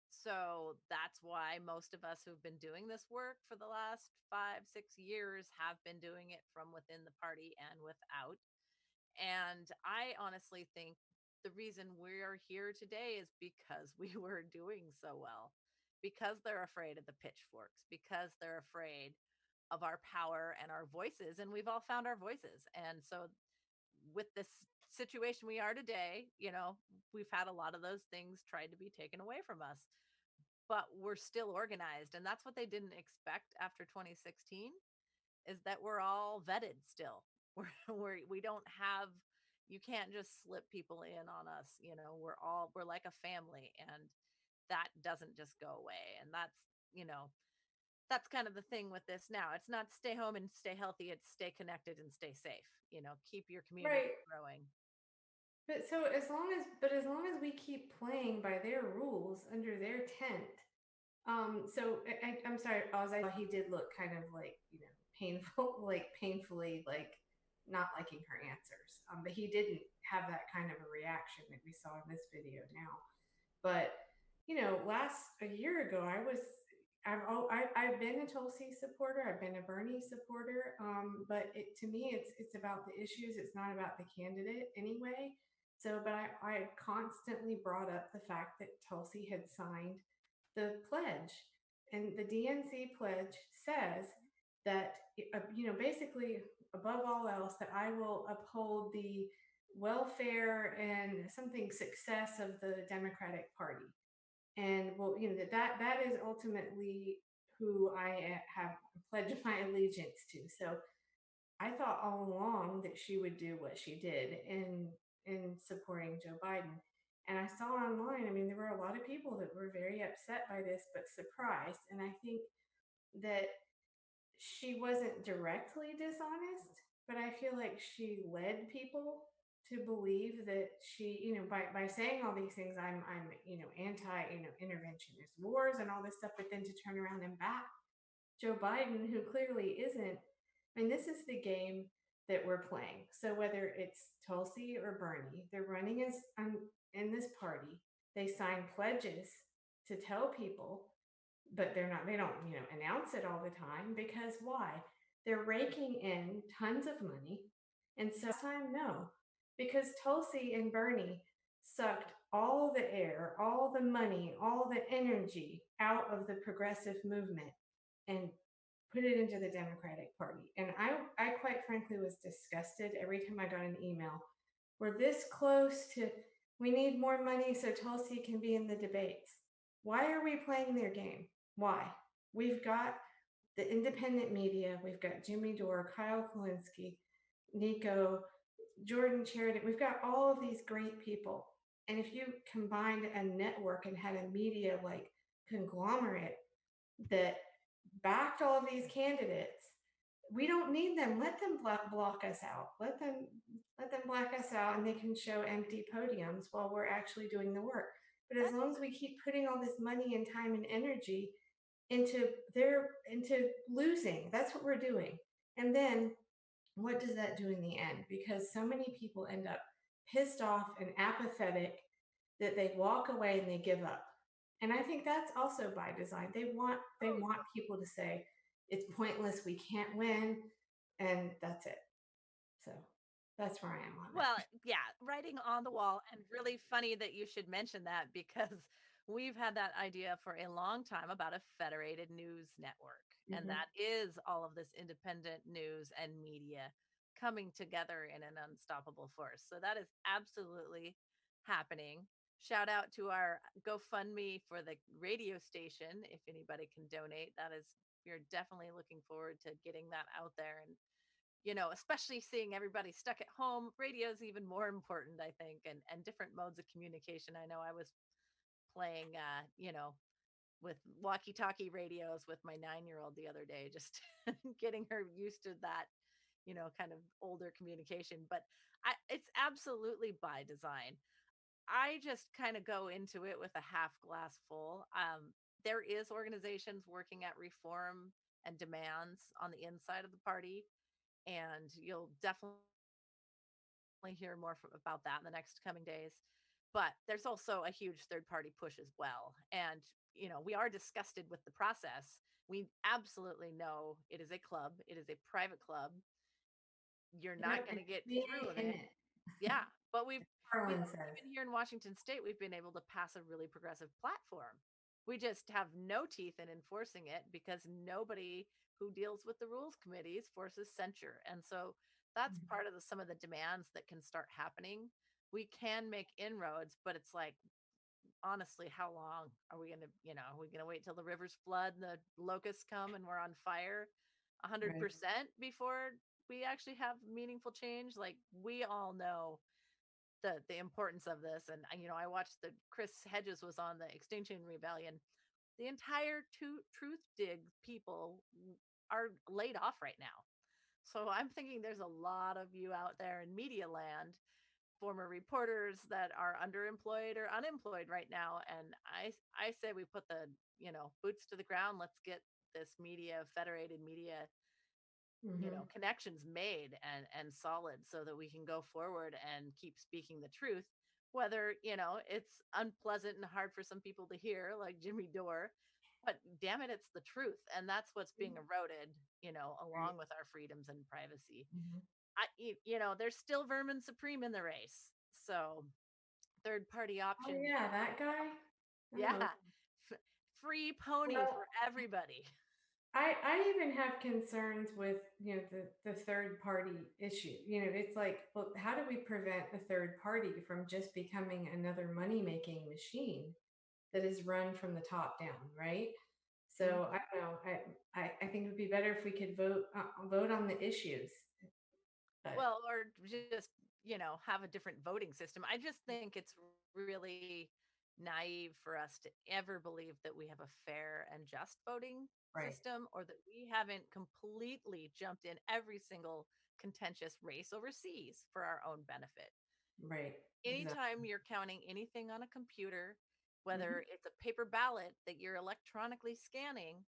So that's why most of us who've been doing this work for the last 5-6 years have been doing it from within the party and without. And I honestly think the reason we're here today is because we were doing so well, because they're afraid of the pitchforks, because they're afraid of our power and our voices. And we've all found our voices. And so with this situation we are today, we've had a lot of those things tried to be taken away from us, but we're still organized. And that's what they didn't expect after 2016, is that we're all vetted still. We don't have, you can't just slip people in on us. We're like a family, and that doesn't just go away. And that's kind of the thing with this now. It's not stay home and stay healthy. It's stay connected and stay safe. Keep your community growing. But as long as we keep playing by their rules under their tent, so I'm sorry, Oz, I thought he did look kind of like, painful, like painfully, like not liking her answers. But he didn't have that kind of a reaction that we saw in this video now. But a year ago, I've been a Tulsi supporter. I've been a Bernie supporter. But to me, it's about the issues. It's not about the candidate anyway. So, but I constantly brought up the fact that Tulsi had signed the pledge, and the DNC pledge says that, basically above all else, that I will uphold the welfare and something success of the Democratic Party. And that is ultimately who I have pledged my allegiance to. So I thought all along that she would do what she did in supporting Joe Biden. And I saw online, there were a lot of people that were very upset by this, but surprised. And I think that she wasn't directly dishonest, but I feel like she led people to believe that she, by saying all these things, I'm anti, interventionist wars and all this stuff, but then to turn around and back Joe Biden, who clearly isn't. This is the game that we're playing. So whether it's Tulsi or Bernie, they're running in this party. They sign pledges to tell people, but they don't, announce it all the time, because why? They're raking in tons of money. And so time, no, because Tulsi and Bernie sucked all the air, all the money, all the energy out of the progressive movement and put it into the Democratic Party. And I quite frankly was disgusted every time I got an email. We're this close to, we need more money so Tulsi can be in the debates. Why are we playing their game? Why? We've got the independent media. We've got Jimmy Dore, Kyle Kulinski, Nico, Jordan Sheridan. We've got all of these great people. And if you combined a network and had a media like conglomerate that backed all of these candidates, we don't need them. Let them block us out. Let them black us out, and they can show empty podiums while we're actually doing the work. But as long as we keep putting all this money and time and energy into losing, that's what we're doing. And then what does that do in the end? Because so many people end up pissed off and apathetic that they walk away and they give up. And I think that's also by design. They want people to say it's pointless, we can't win, and that's it. So That's where I am on Well, it. yeah, writing on the wall, and really funny that you should mention that because we've had that idea for a long time about a federated news network. And Mhm. that is all of this independent news and media coming together in an unstoppable force. So that is absolutely happening. Shout out to our GoFundMe for the radio station. If anybody can donate, that is, we're definitely looking forward to getting that out there. And especially seeing everybody stuck at home, radio is even more important, I think, and different modes of communication. I know I was playing, with walkie-talkie radios with my 9-year-old the other day, just getting her used to that, kind of older communication. But it's absolutely by design. I just kind of go into it with a half glass full. There is organizations working at reform and demands on the inside of the party, and you'll definitely hear more about that in the next coming days. But there's also a huge third party push as well. And, we are disgusted with the process. We absolutely know it is a club, it is a private club. You're not Yep, going to it's get me through with in it. it. Yeah. But we've, Carlin says. even here in Washington state, we've been able to pass a really progressive platform. We just have no teeth in enforcing it because nobody who deals with the rules committees forces censure. And so that's Mhm. part of some of the demands that can start happening. We can make inroads, but it's like, honestly, how long are we going to, are we going to wait till the rivers flood and the locusts come and we're on fire Right. 100% before we actually have meaningful change? Like, we all know the importance of this. And I watched the Chris Hedges was on the Extinction Rebellion. The entire truth dig people are laid off right now. So I'm thinking there's a lot of you out there in media land, former reporters that are underemployed or unemployed right now. And I say we put the, boots to the ground. Let's get this federated media, Mhm. connections made and solid so that we can go forward and keep speaking the truth, whether, it's unpleasant and hard for some people to hear, like Jimmy Dore. But damn it, it's the truth. And that's what's being eroded, Right. along with our freedoms and privacy. Mhm. There's still vermin supreme in the race. So third party Oh option, yeah, that guy. yeah, Oh. f- free pony Well, for everybody. I even have concerns with the third party issue. It's like, well, how do we prevent a third party from just becoming another money making machine that is run from the top down, right? Mhm. So I don't know. I think it would be better if we could vote on the issues. But Well, or just, have a different voting system. I just think it's really naive for us to ever believe that we have a fair and just voting right, system, or that we haven't completely jumped in every single contentious race overseas for our own benefit. right, exactly. Anytime you're counting anything on a computer, Mhm. whether it's a paper ballot that you're electronically scanning,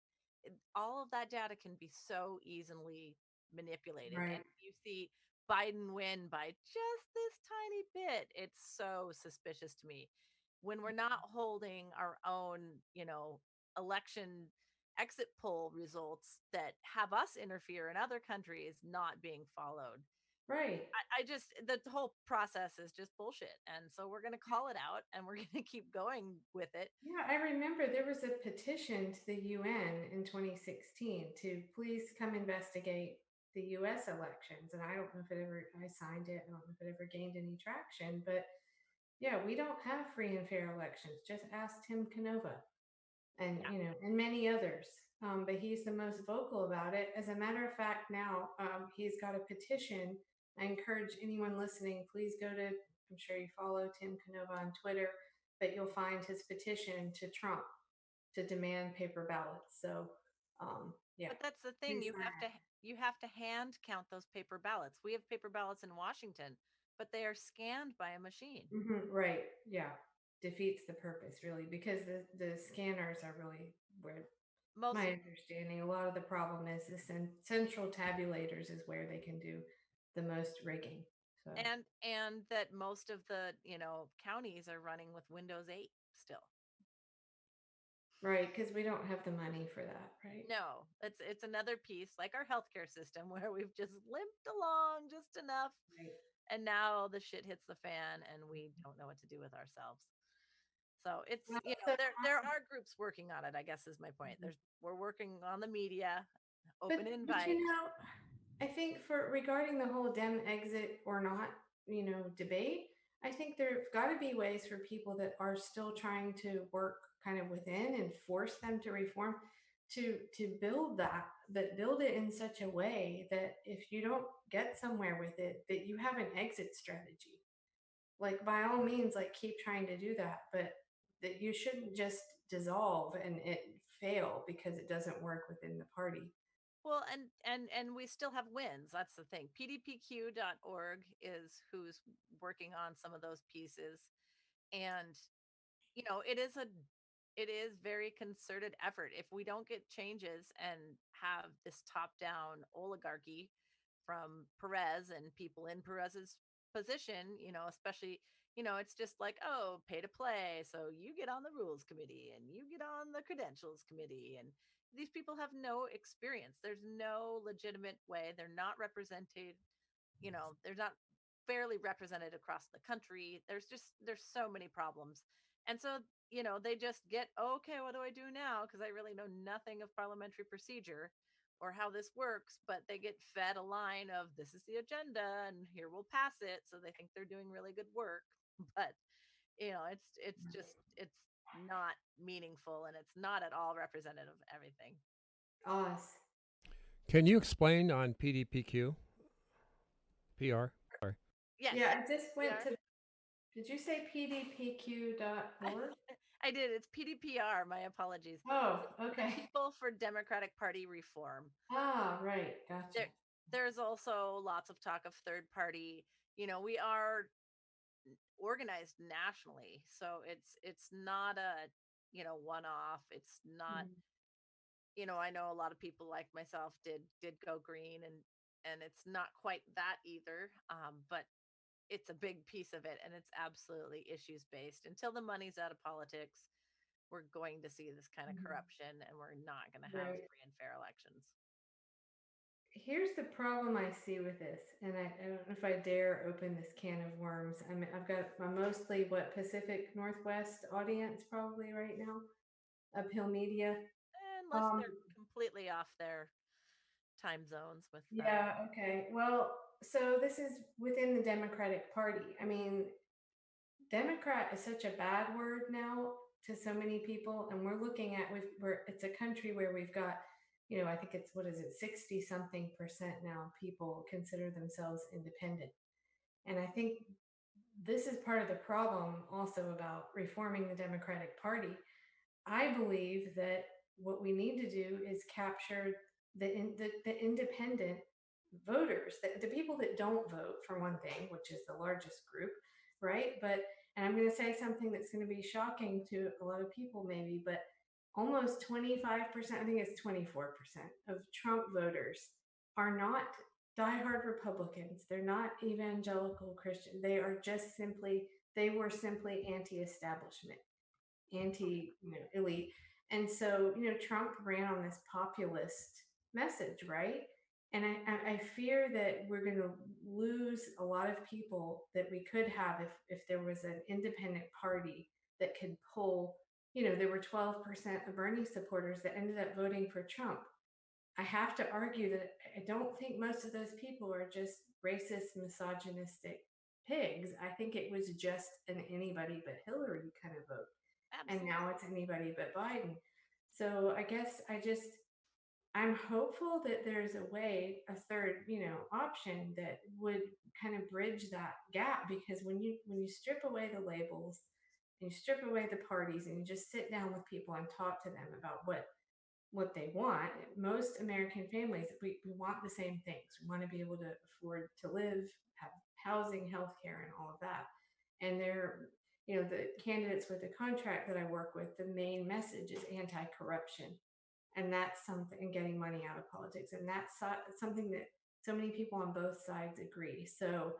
all of that data can be so easily manipulated. And Right, you see Biden win by just this tiny bit, it's so suspicious to me. When we're not holding our own, election exit poll results that have us interfere in other countries not being followed, right. I just, the whole process is just bullshit. And so we're going to call it out and we're going to keep going with it. Yeah, I remember there was a petition to the UN in 2016 to please come investigate the US elections. And I don't know if I signed it. I don't know if it ever gained any traction, but yeah, we don't have free and fair elections. Just ask Tim Canova and, Yeah. and many others. But he's the most vocal about it. As a matter of fact, now he's got a petition. I encourage anyone listening, please go to, I'm sure you follow Tim Canova on Twitter, but you'll find his petition to Trump to demand paper ballots. So, yeah, But that's the thing. please You sign have to, hand count those paper ballots. We have paper ballots in Washington, but they are scanned by a machine. it. Right. Yeah. Defeats the purpose, really, because the scanners are really where Most my understanding, a lot of the problem is the central tabulators is where they can do the most rigging. So, and that most of the, counties are running with Windows 8 still. right, because we don't have the money for that, right? No, it's another piece like our healthcare system where we've just limped along just enough. Right. And now the shit hits the fan and we don't know what to do with ourselves. So it's, Well, there are groups working on it, I guess is my point. We're working on the media, open invite. But I think for regarding the whole Dem exit or not, debate, I think there've got to be ways for people that are still trying to work kind of within and force them to reform to build that build it in such a way that if you don't get somewhere with it, that you have an exit strategy. Like by all means, like keep trying to do that, but that you shouldn't just dissolve and it fail because it doesn't work within the party. Well, and we still have wins. That's the thing. pdpq.org is who's working on some of those pieces. And it is very concerted effort. If we don't get changes and have this top down oligarchy from Perez and people in Perez's position, especially, it's just like, oh, pay to play. So you get on the rules committee and you get on the credentials committee. And these people have no experience. There's no legitimate way. They're not represented, they're not fairly represented across the country. There's so many problems. And so, they just get, okay, what do I do now? Because I really know nothing of parliamentary procedure or how this works, but they get fed a line of this is the agenda and here we'll pass it. So they think they're doing really good work. But it's not meaningful and it's not at all representative of everything. Oz. Can you explain on PDPQ? PR? Yes. Yeah, I just went PR. to. Did you say pdpq.org? I did. It's PDPR. My apologies. Oh, The okay. People for Democratic Party Reform. Ah, right. Gotcha. There's also lots of talk of third party. We are organized nationally, so it's not a one off. It's not. I know a lot of people like myself did go green, and it's not quite that either. But it's a big piece of it, and it's absolutely issues based. Until the money's out of politics, we're going to see this kind of corruption, and we're not going to have free and fair elections. Here's the problem I see with this, and I don't know if I dare open this can of worms. I mean, I've got my mostly Pacific Northwest audience probably right now, UpHill Media. Unless they're completely off their time zones with Yeah, okay. Well, so this is within the Democratic Party. I mean, Democrat is such a bad word now to so many people, and we're looking at it's a country where we've got, I think it's 60 something percent now people consider themselves independent. And I think this is part of the problem also about reforming the Democratic Party. I believe that what we need to do is capture the independent voters, the people that don't vote, for one thing, which is the largest group, right? And I'm going to say something that's going to be shocking to a lot of people maybe, but almost 25%, I think it's 24% of Trump voters are not diehard Republicans. They're not evangelical Christian. They were simply anti-establishment, elite. And so, Trump ran on this populist message, right? And I fear that we're going to lose a lot of people that we could have if there was an independent party that could pull, there were 12% of Bernie supporters that ended up voting for Trump. I have to argue that I don't think most of those people are just racist, misogynistic pigs. I think it was just an anybody but Hillary kind of vote. Absolutely. And now it's anybody but Biden. So I guess I'm hopeful that there's a way, a third, option that would kind of bridge that gap, because when you strip away the labels and you strip away the parties and you just sit down with people and talk to them about what they want, most American families, we want the same things. We want to be able to afford to live, have housing, healthcare, and all of that. And they're, the candidates with the contract that I work with, the main message is anti-corruption. And that's something, and getting money out of politics. And that's something that so many people on both sides agree. So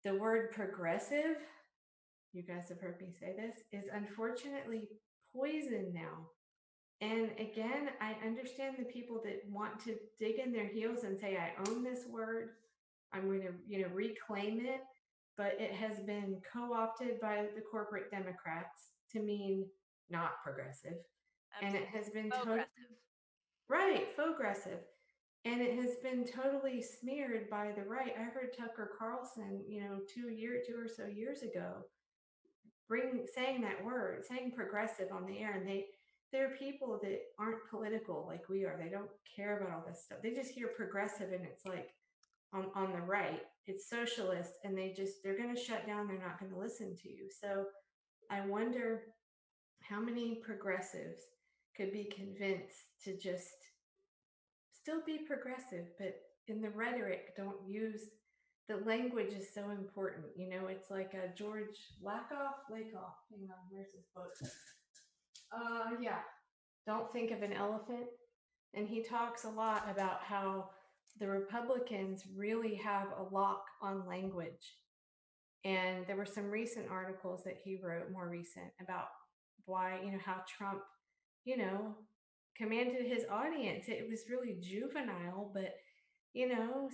the word progressive, you guys have heard me say this, is unfortunately poison now. And again, I understand the people that want to dig in their heels and say, I own this word. I'm going to, reclaim it, but it has been co-opted by the corporate Democrats to mean not progressive. And it has been Progressive. Right, progressive. And it has been totally smeared by the right. I heard Tucker Carlson, 2 or so years ago, saying that word, saying progressive on the air, and there are people that aren't political like we are. They don't care about all this stuff. They just hear progressive, and it's like on the right, it's socialist, and they're going to shut down. They're not going to listen to you. So I wonder how many progressives could be convinced to just still be progressive, but in the rhetoric, don't use the language is so important. It's like a George Lakoff. Hang on, where's his book? Yeah. Don't think of an elephant. And he talks a lot about how the Republicans really have a lock on language. And there were some recent articles that he wrote, more recent, about why, how Trump, commanded his audience. It was really juvenile, but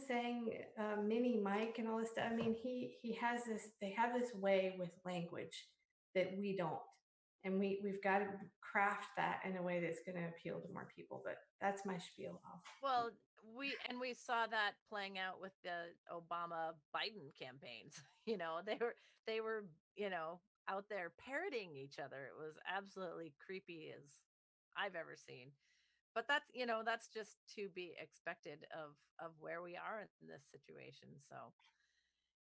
saying mini Mike and all this stuff. I mean, he has this. They have this way with language that we don't, and we've got to craft that in a way that's going to appeal to more people. But that's my spiel. Well, we saw that playing out with the Obama Biden campaigns. They were out there parroting each other. It was absolutely creepy as I've ever seen. But that's just to be expected of where we are in this situation. So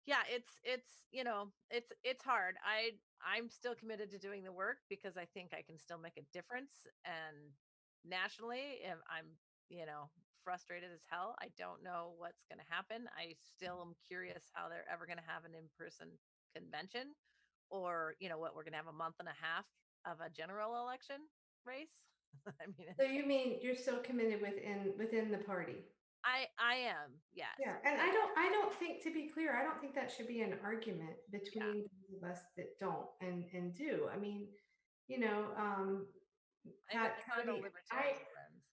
yeah, it's hard. I'm still committed to doing the work because I think I can still make a difference. And nationally, I'm frustrated as hell. I don't know what's going to happen. I still am curious how they're ever going to have an in-person convention, or what we're going to have a month and a half of a general election race. I mean, So you mean you're still committed within the party? I am, yes. Yeah, and I don't think, to be clear, I don't think that should be an argument between those of us that don't and do. I mean, Pat, Cody, libertarian friends.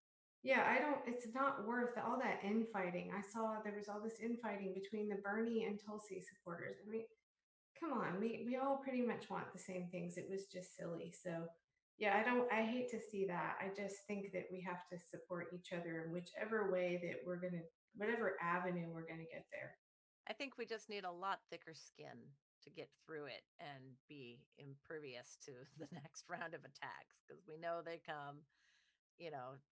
Yeah, I don't. It's not worth all that infighting. I saw there was all this infighting between the Bernie and Tulsi supporters. I mean, come on, we all pretty much want the same things. It was just silly. So yeah, I hate to see that. I just think that we have to support each other in whichever way that whatever avenue we're gonna get there. I think we just need a lot thicker skin to get through it and be impervious to the next round of attacks, because we know they come.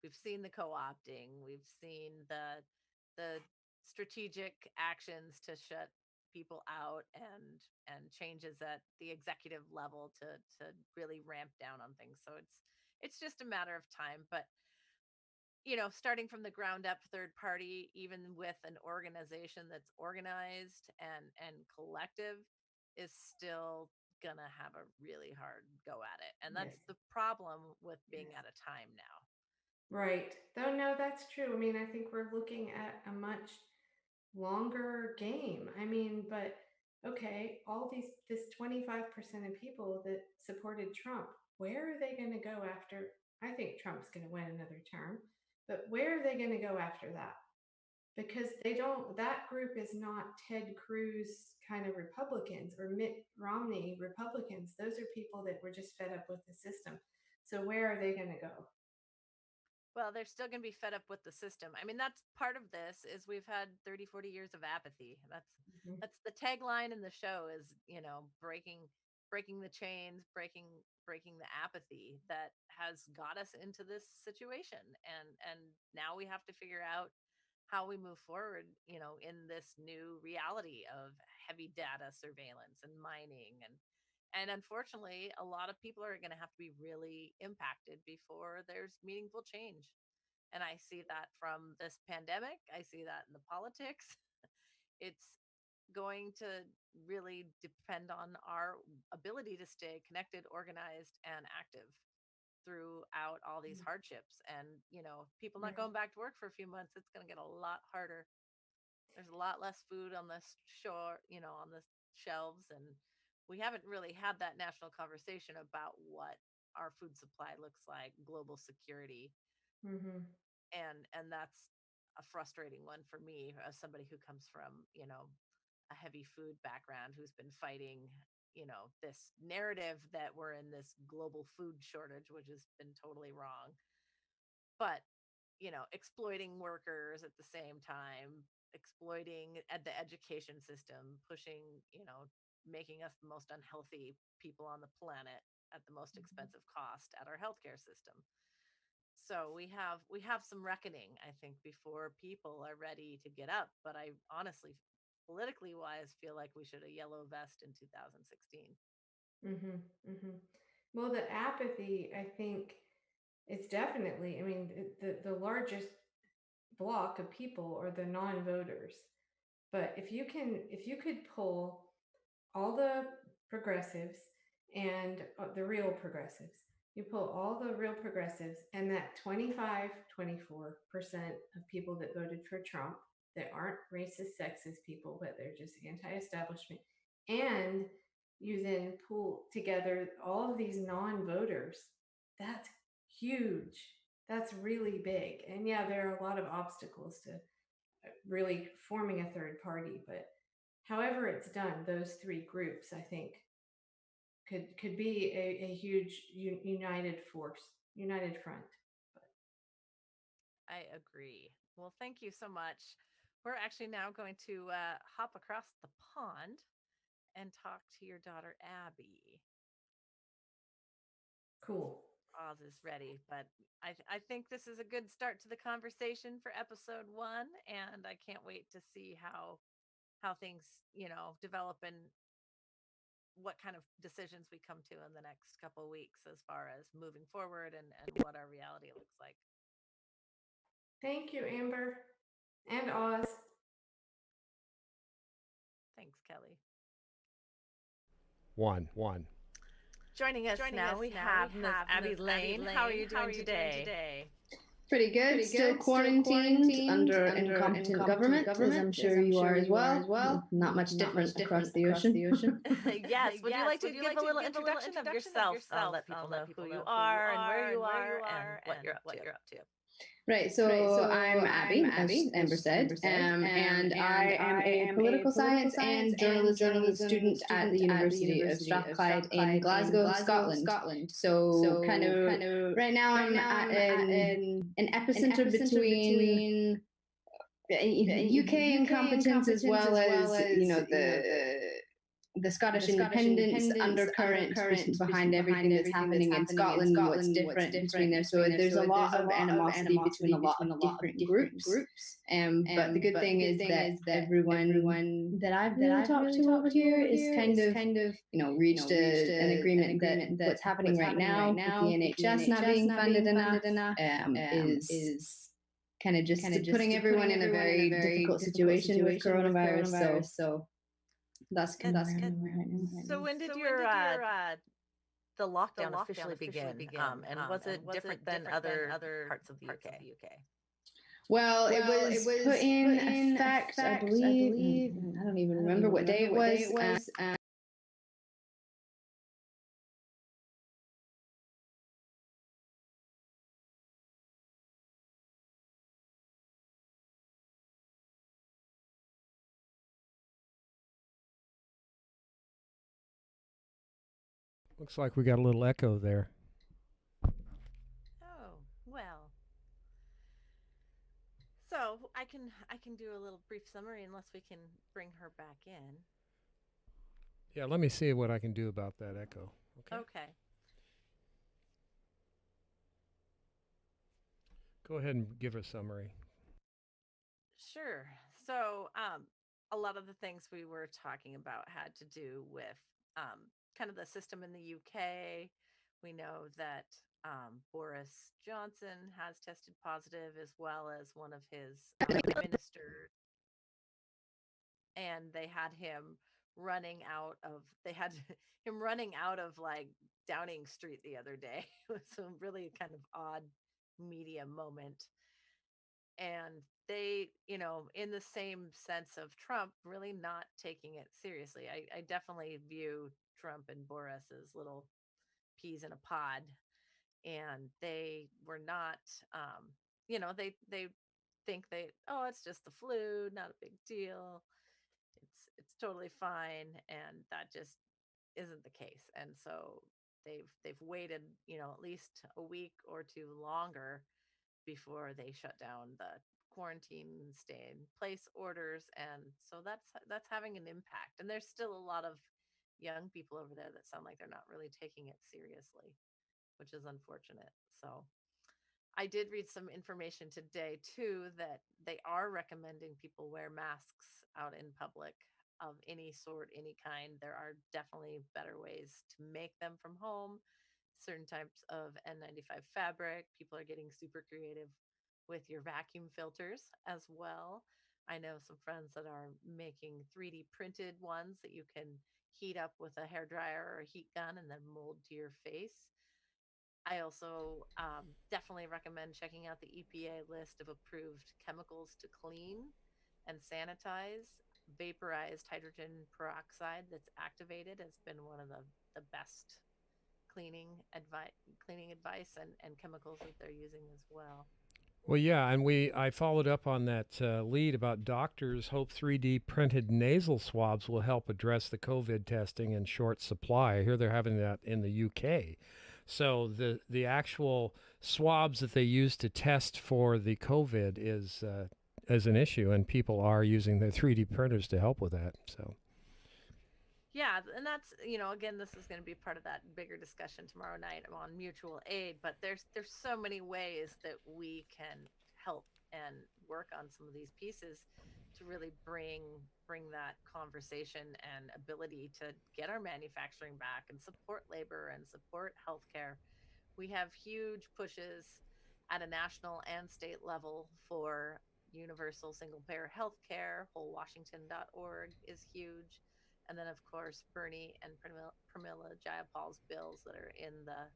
We've seen the co-opting, we've seen the strategic actions to shut people out, and changes at the executive level to really ramp down on things. So it's just a matter of time. But starting from the ground up, third party, even with an organization that's organized and collective, is still gonna have a really hard go at it. And that's the problem with being at a time now. Right. Though, no, that's true. I mean, I think we're looking at a much longer game. I mean, but okay, this 25% of people that supported Trump, where are they going to go after? I think Trump's going to win another term, but where are they going to go after that? Because that group is not Ted Cruz kind of Republicans or Mitt Romney Republicans. Those are people that were just fed up with the system. So where are they going to go? Well, they're still going to be fed up with the system. I mean, that's part of this is we've had 30, 40 years of apathy. That's the tagline in the show is, breaking the chains, breaking the apathy that has got us into this situation. And now we have to figure out how we move forward, in this new reality of heavy data surveillance and mining. And unfortunately, a lot of people are going to have to be really impacted before there's meaningful change. And I see that from this pandemic. I see that in the politics. It's going to really depend on our ability to stay connected, organized, and active throughout all these hardships. And, people not going back to work for a few months, it's going to get a lot harder. There's a lot less food on the shore, on the shelves. And we haven't really had that national conversation about what our food supply looks like, global security. Mm-hmm. And that's a frustrating one for me as somebody who comes from, a heavy food background, who's been fighting, this narrative that we're in this global food shortage, which has been totally wrong. But, exploiting workers at the same time, exploiting the education system, pushing, making us the most unhealthy people on the planet at the most expensive cost at our healthcare system. So we have some reckoning, I think, before people are ready to get up. But I honestly, politically wise, feel like we should have yellow vest in 2016. Mm-hmm, mm-hmm. Well, the apathy, I think, is definitely, I mean, the largest block of people are the non-voters. But if you could pull all the progressives and the real progressives, you pull all the real progressives and that 25-24% of people that voted for Trump that aren't racist, sexist people, but they're just anti-establishment, and you then pull together all of these non-voters, that's huge. That's really big. And yeah, there are a lot of obstacles to really forming a third party, but however it's done, those three groups, I think, could be a huge united force, united front. I agree. Well, thank you so much. We're actually now going to hop across the pond and talk to your daughter, Abby. Cool. Oz is ready, but I think this is a good start to the conversation for episode 1, and I can't wait to see how things develop and what kind of decisions we come to in the next couple of weeks as far as moving forward and what our reality looks like. Thank you, Amber and Oz. Thanks, Kelly. One. Joining us now, we have Ms. Abbey Lane. How are you doing today? Pretty good. Still quarantined under incompetent government, as I'm sure you are as well. Not much different across the ocean. Yes. Would you like to give a little introduction of yourself? Let people know who you are and where you are and what you're up to. Right, so I'm Abbey, as Amber said, and I am a political science and journalism student at the University of Strathclyde in Glasgow, Scotland. So kind of right now I'm at an epicenter between UK incompetence as well as the Scottish independence undercurrent behind everything that's happening in Scotland, what's different between there. So there's a lot of animosity between a lot of different groups. But the good thing is that everyone that I've really talked to over here is kind of reached an agreement that what's happening right now with the NHS not being funded enough is kind of just putting everyone in a very difficult situation with coronavirus. So that's good. So when did your the lockdown officially begin? And was it different than other parts of the UK? Well, it was put in effect, I believe. I don't even remember what day it was. Looks like we got a little echo there. Oh, well. So I can do a little brief summary unless we can bring her back in. Yeah, let me see what I can do about that echo. Okay. Go ahead and give a summary. Sure. So a lot of the things we were talking about had to do with kind of the system in the UK. We know that Boris Johnson has tested positive, as well as one of his ministers, and they had him running out of like Downing Street the other day. It was a really kind of odd media moment. And they, in the same sense of Trump, really not taking it seriously. I definitely view Trump and Boris as little peas in a pod, and they were not, they think oh, it's just the flu, not a big deal. It's totally fine, and that just isn't the case. And so they've waited, at least a week or two longer before they shut down the quarantine stay in place orders, and so that's having an impact. And there's still a lot of young people over there that sound like they're not really taking it seriously, which is unfortunate. So I did read some information today too that they are recommending people wear masks out in public of any sort, any kind. There are definitely better ways to make them from home. Certain types of N95 fabric. People are getting super creative with your vacuum filters as well. I know some friends that are making 3D printed ones that you can heat up with a hair dryer or a heat gun and then mold to your face. I also definitely recommend checking out the EPA list of approved chemicals to clean and sanitize. Vaporized hydrogen peroxide that's activated has been one of the best cleaning advice and chemicals that they're using as well. Well, yeah, and I followed up on that lead about doctors hope 3D printed nasal swabs will help address the COVID testing in short supply. I hear they're having that in the UK. So the actual swabs that they use to test for the COVID is an issue, and people are using their 3D printers to help with that. So. Yeah, and that's, again, this is going to be part of that bigger discussion tomorrow night on mutual aid, but there's so many ways that we can help and work on some of these pieces to really bring that conversation and ability to get our manufacturing back and support labor and support healthcare. We have huge pushes at a national and state level for universal single payer healthcare. WholeWashington.org is huge. And then, of course, Bernie and Pramila Jayapal's bills that are in the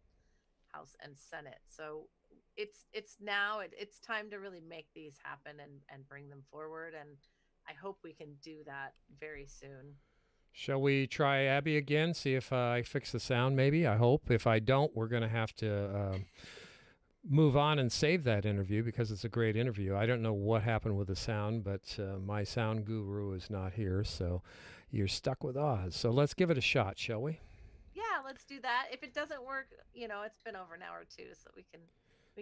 House and Senate. So it's time to really make these happen and bring them forward. And I hope we can do that very soon. Shall we try Abbey again? See if I fix the sound, maybe? I hope. If I don't, we're going to have to move on and save that interview because it's a great interview. I don't know what happened with the sound, but my sound guru is not here, so you're stuck with Oz. So let's give it a shot, shall we? Yeah, let's do that. If it doesn't work, it's been over an hour or two, so we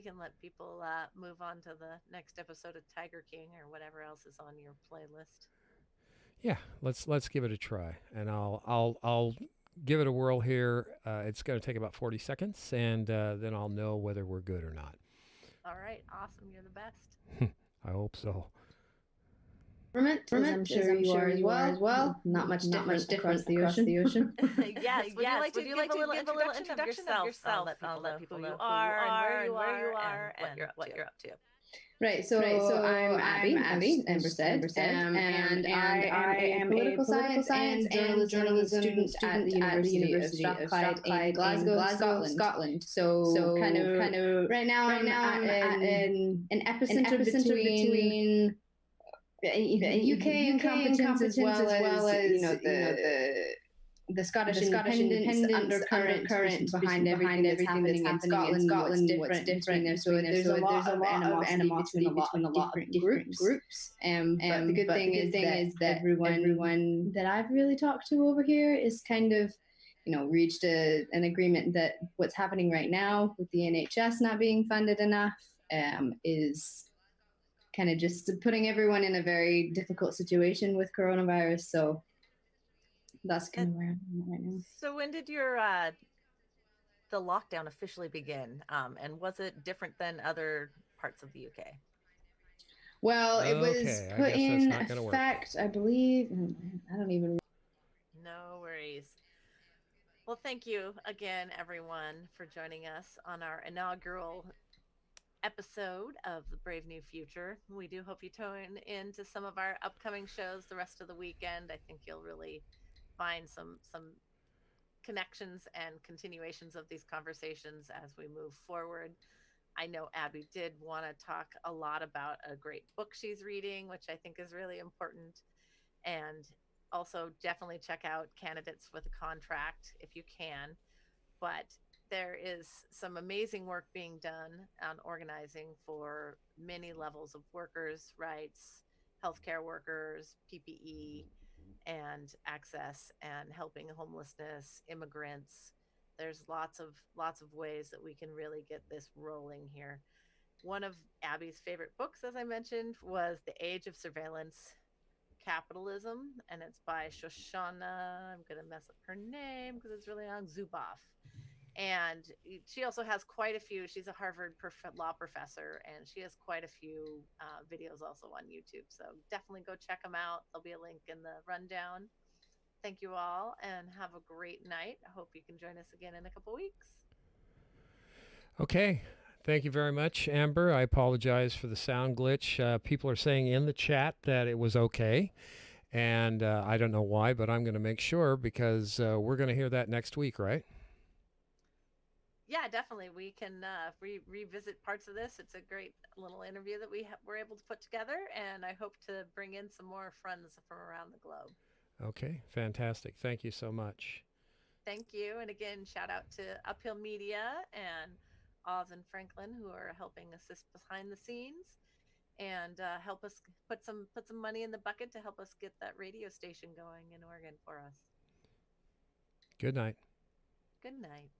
can let people move on to the next episode of Tiger King or whatever else is on your playlist. Yeah, let's give it a try, and I'll give it a whirl here. It's going to take about 40 seconds, and then I'll know whether we're good or not. All right, awesome. You're the best. I hope so. I'm sure you are as well. Not much different across the ocean. Yes. Would you like to give a little introduction of yourself? Let people know who you are and where you are and what you're up to. Right, so I'm Abbey, Amber said, and I am a political science and journalism student at the University of Strathclyde in Glasgow, Scotland. So kind of right now I'm at an epicenter between UK incompetence as well as the Scottish independence undercurrent behind everything that's happening in Scotland, what's different there. So there's a lot of animosity between a lot of different groups. But the good thing is that everyone that I've really talked to over here is kind of, reached an agreement that what's happening right now with the NHS not being funded enough is kind of just putting everyone in a very difficult situation with coronavirus. So that's kind of where I'm at right now. So when did your the lockdown officially begin? And was it different than other parts of the UK? Well, it was put in effect, I believe. I don't even. No worries. Well, thank you again, everyone, for joining us on our inaugural episode of The Brave New Future. We do hope you tune in to some of our upcoming shows the rest of the weekend. I think you'll really find some connections and continuations of these conversations as we move forward. I know Abbey did want to talk a lot about a great book she's reading, which I think is really important. And also definitely check out Candidates with a Contract if you can. But there is some amazing work being done on organizing for many levels of workers' rights, healthcare workers, PPE, and access, and helping homelessness, immigrants. There's lots of ways that we can really get this rolling here. One of Abby's favorite books, as I mentioned, was The Age of Surveillance Capitalism, and it's by Shoshana. I'm going to mess up her name because it's really long. Zuboff. And she also has quite a few. She's a Harvard law professor, and she has quite a few videos also on YouTube. So definitely go check them out. There'll be a link in the rundown. Thank you all, and have a great night. I hope you can join us again in a couple weeks. Okay. Thank you very much, Amber. I apologize for the sound glitch. People are saying in the chat that it was okay. And I don't know why, but I'm going to make sure because we're going to hear that next week, right? Yeah, definitely. We can revisit parts of this. It's a great little interview that we were able to put together, and I hope to bring in some more friends from around the globe. Okay, fantastic. Thank you so much. Thank you. And again, shout out to UpHill Media and Oz and Franklin, who are helping assist behind the scenes and help us put some money in the bucket to help us get that radio station going in Oregon for us. Good night. Good night.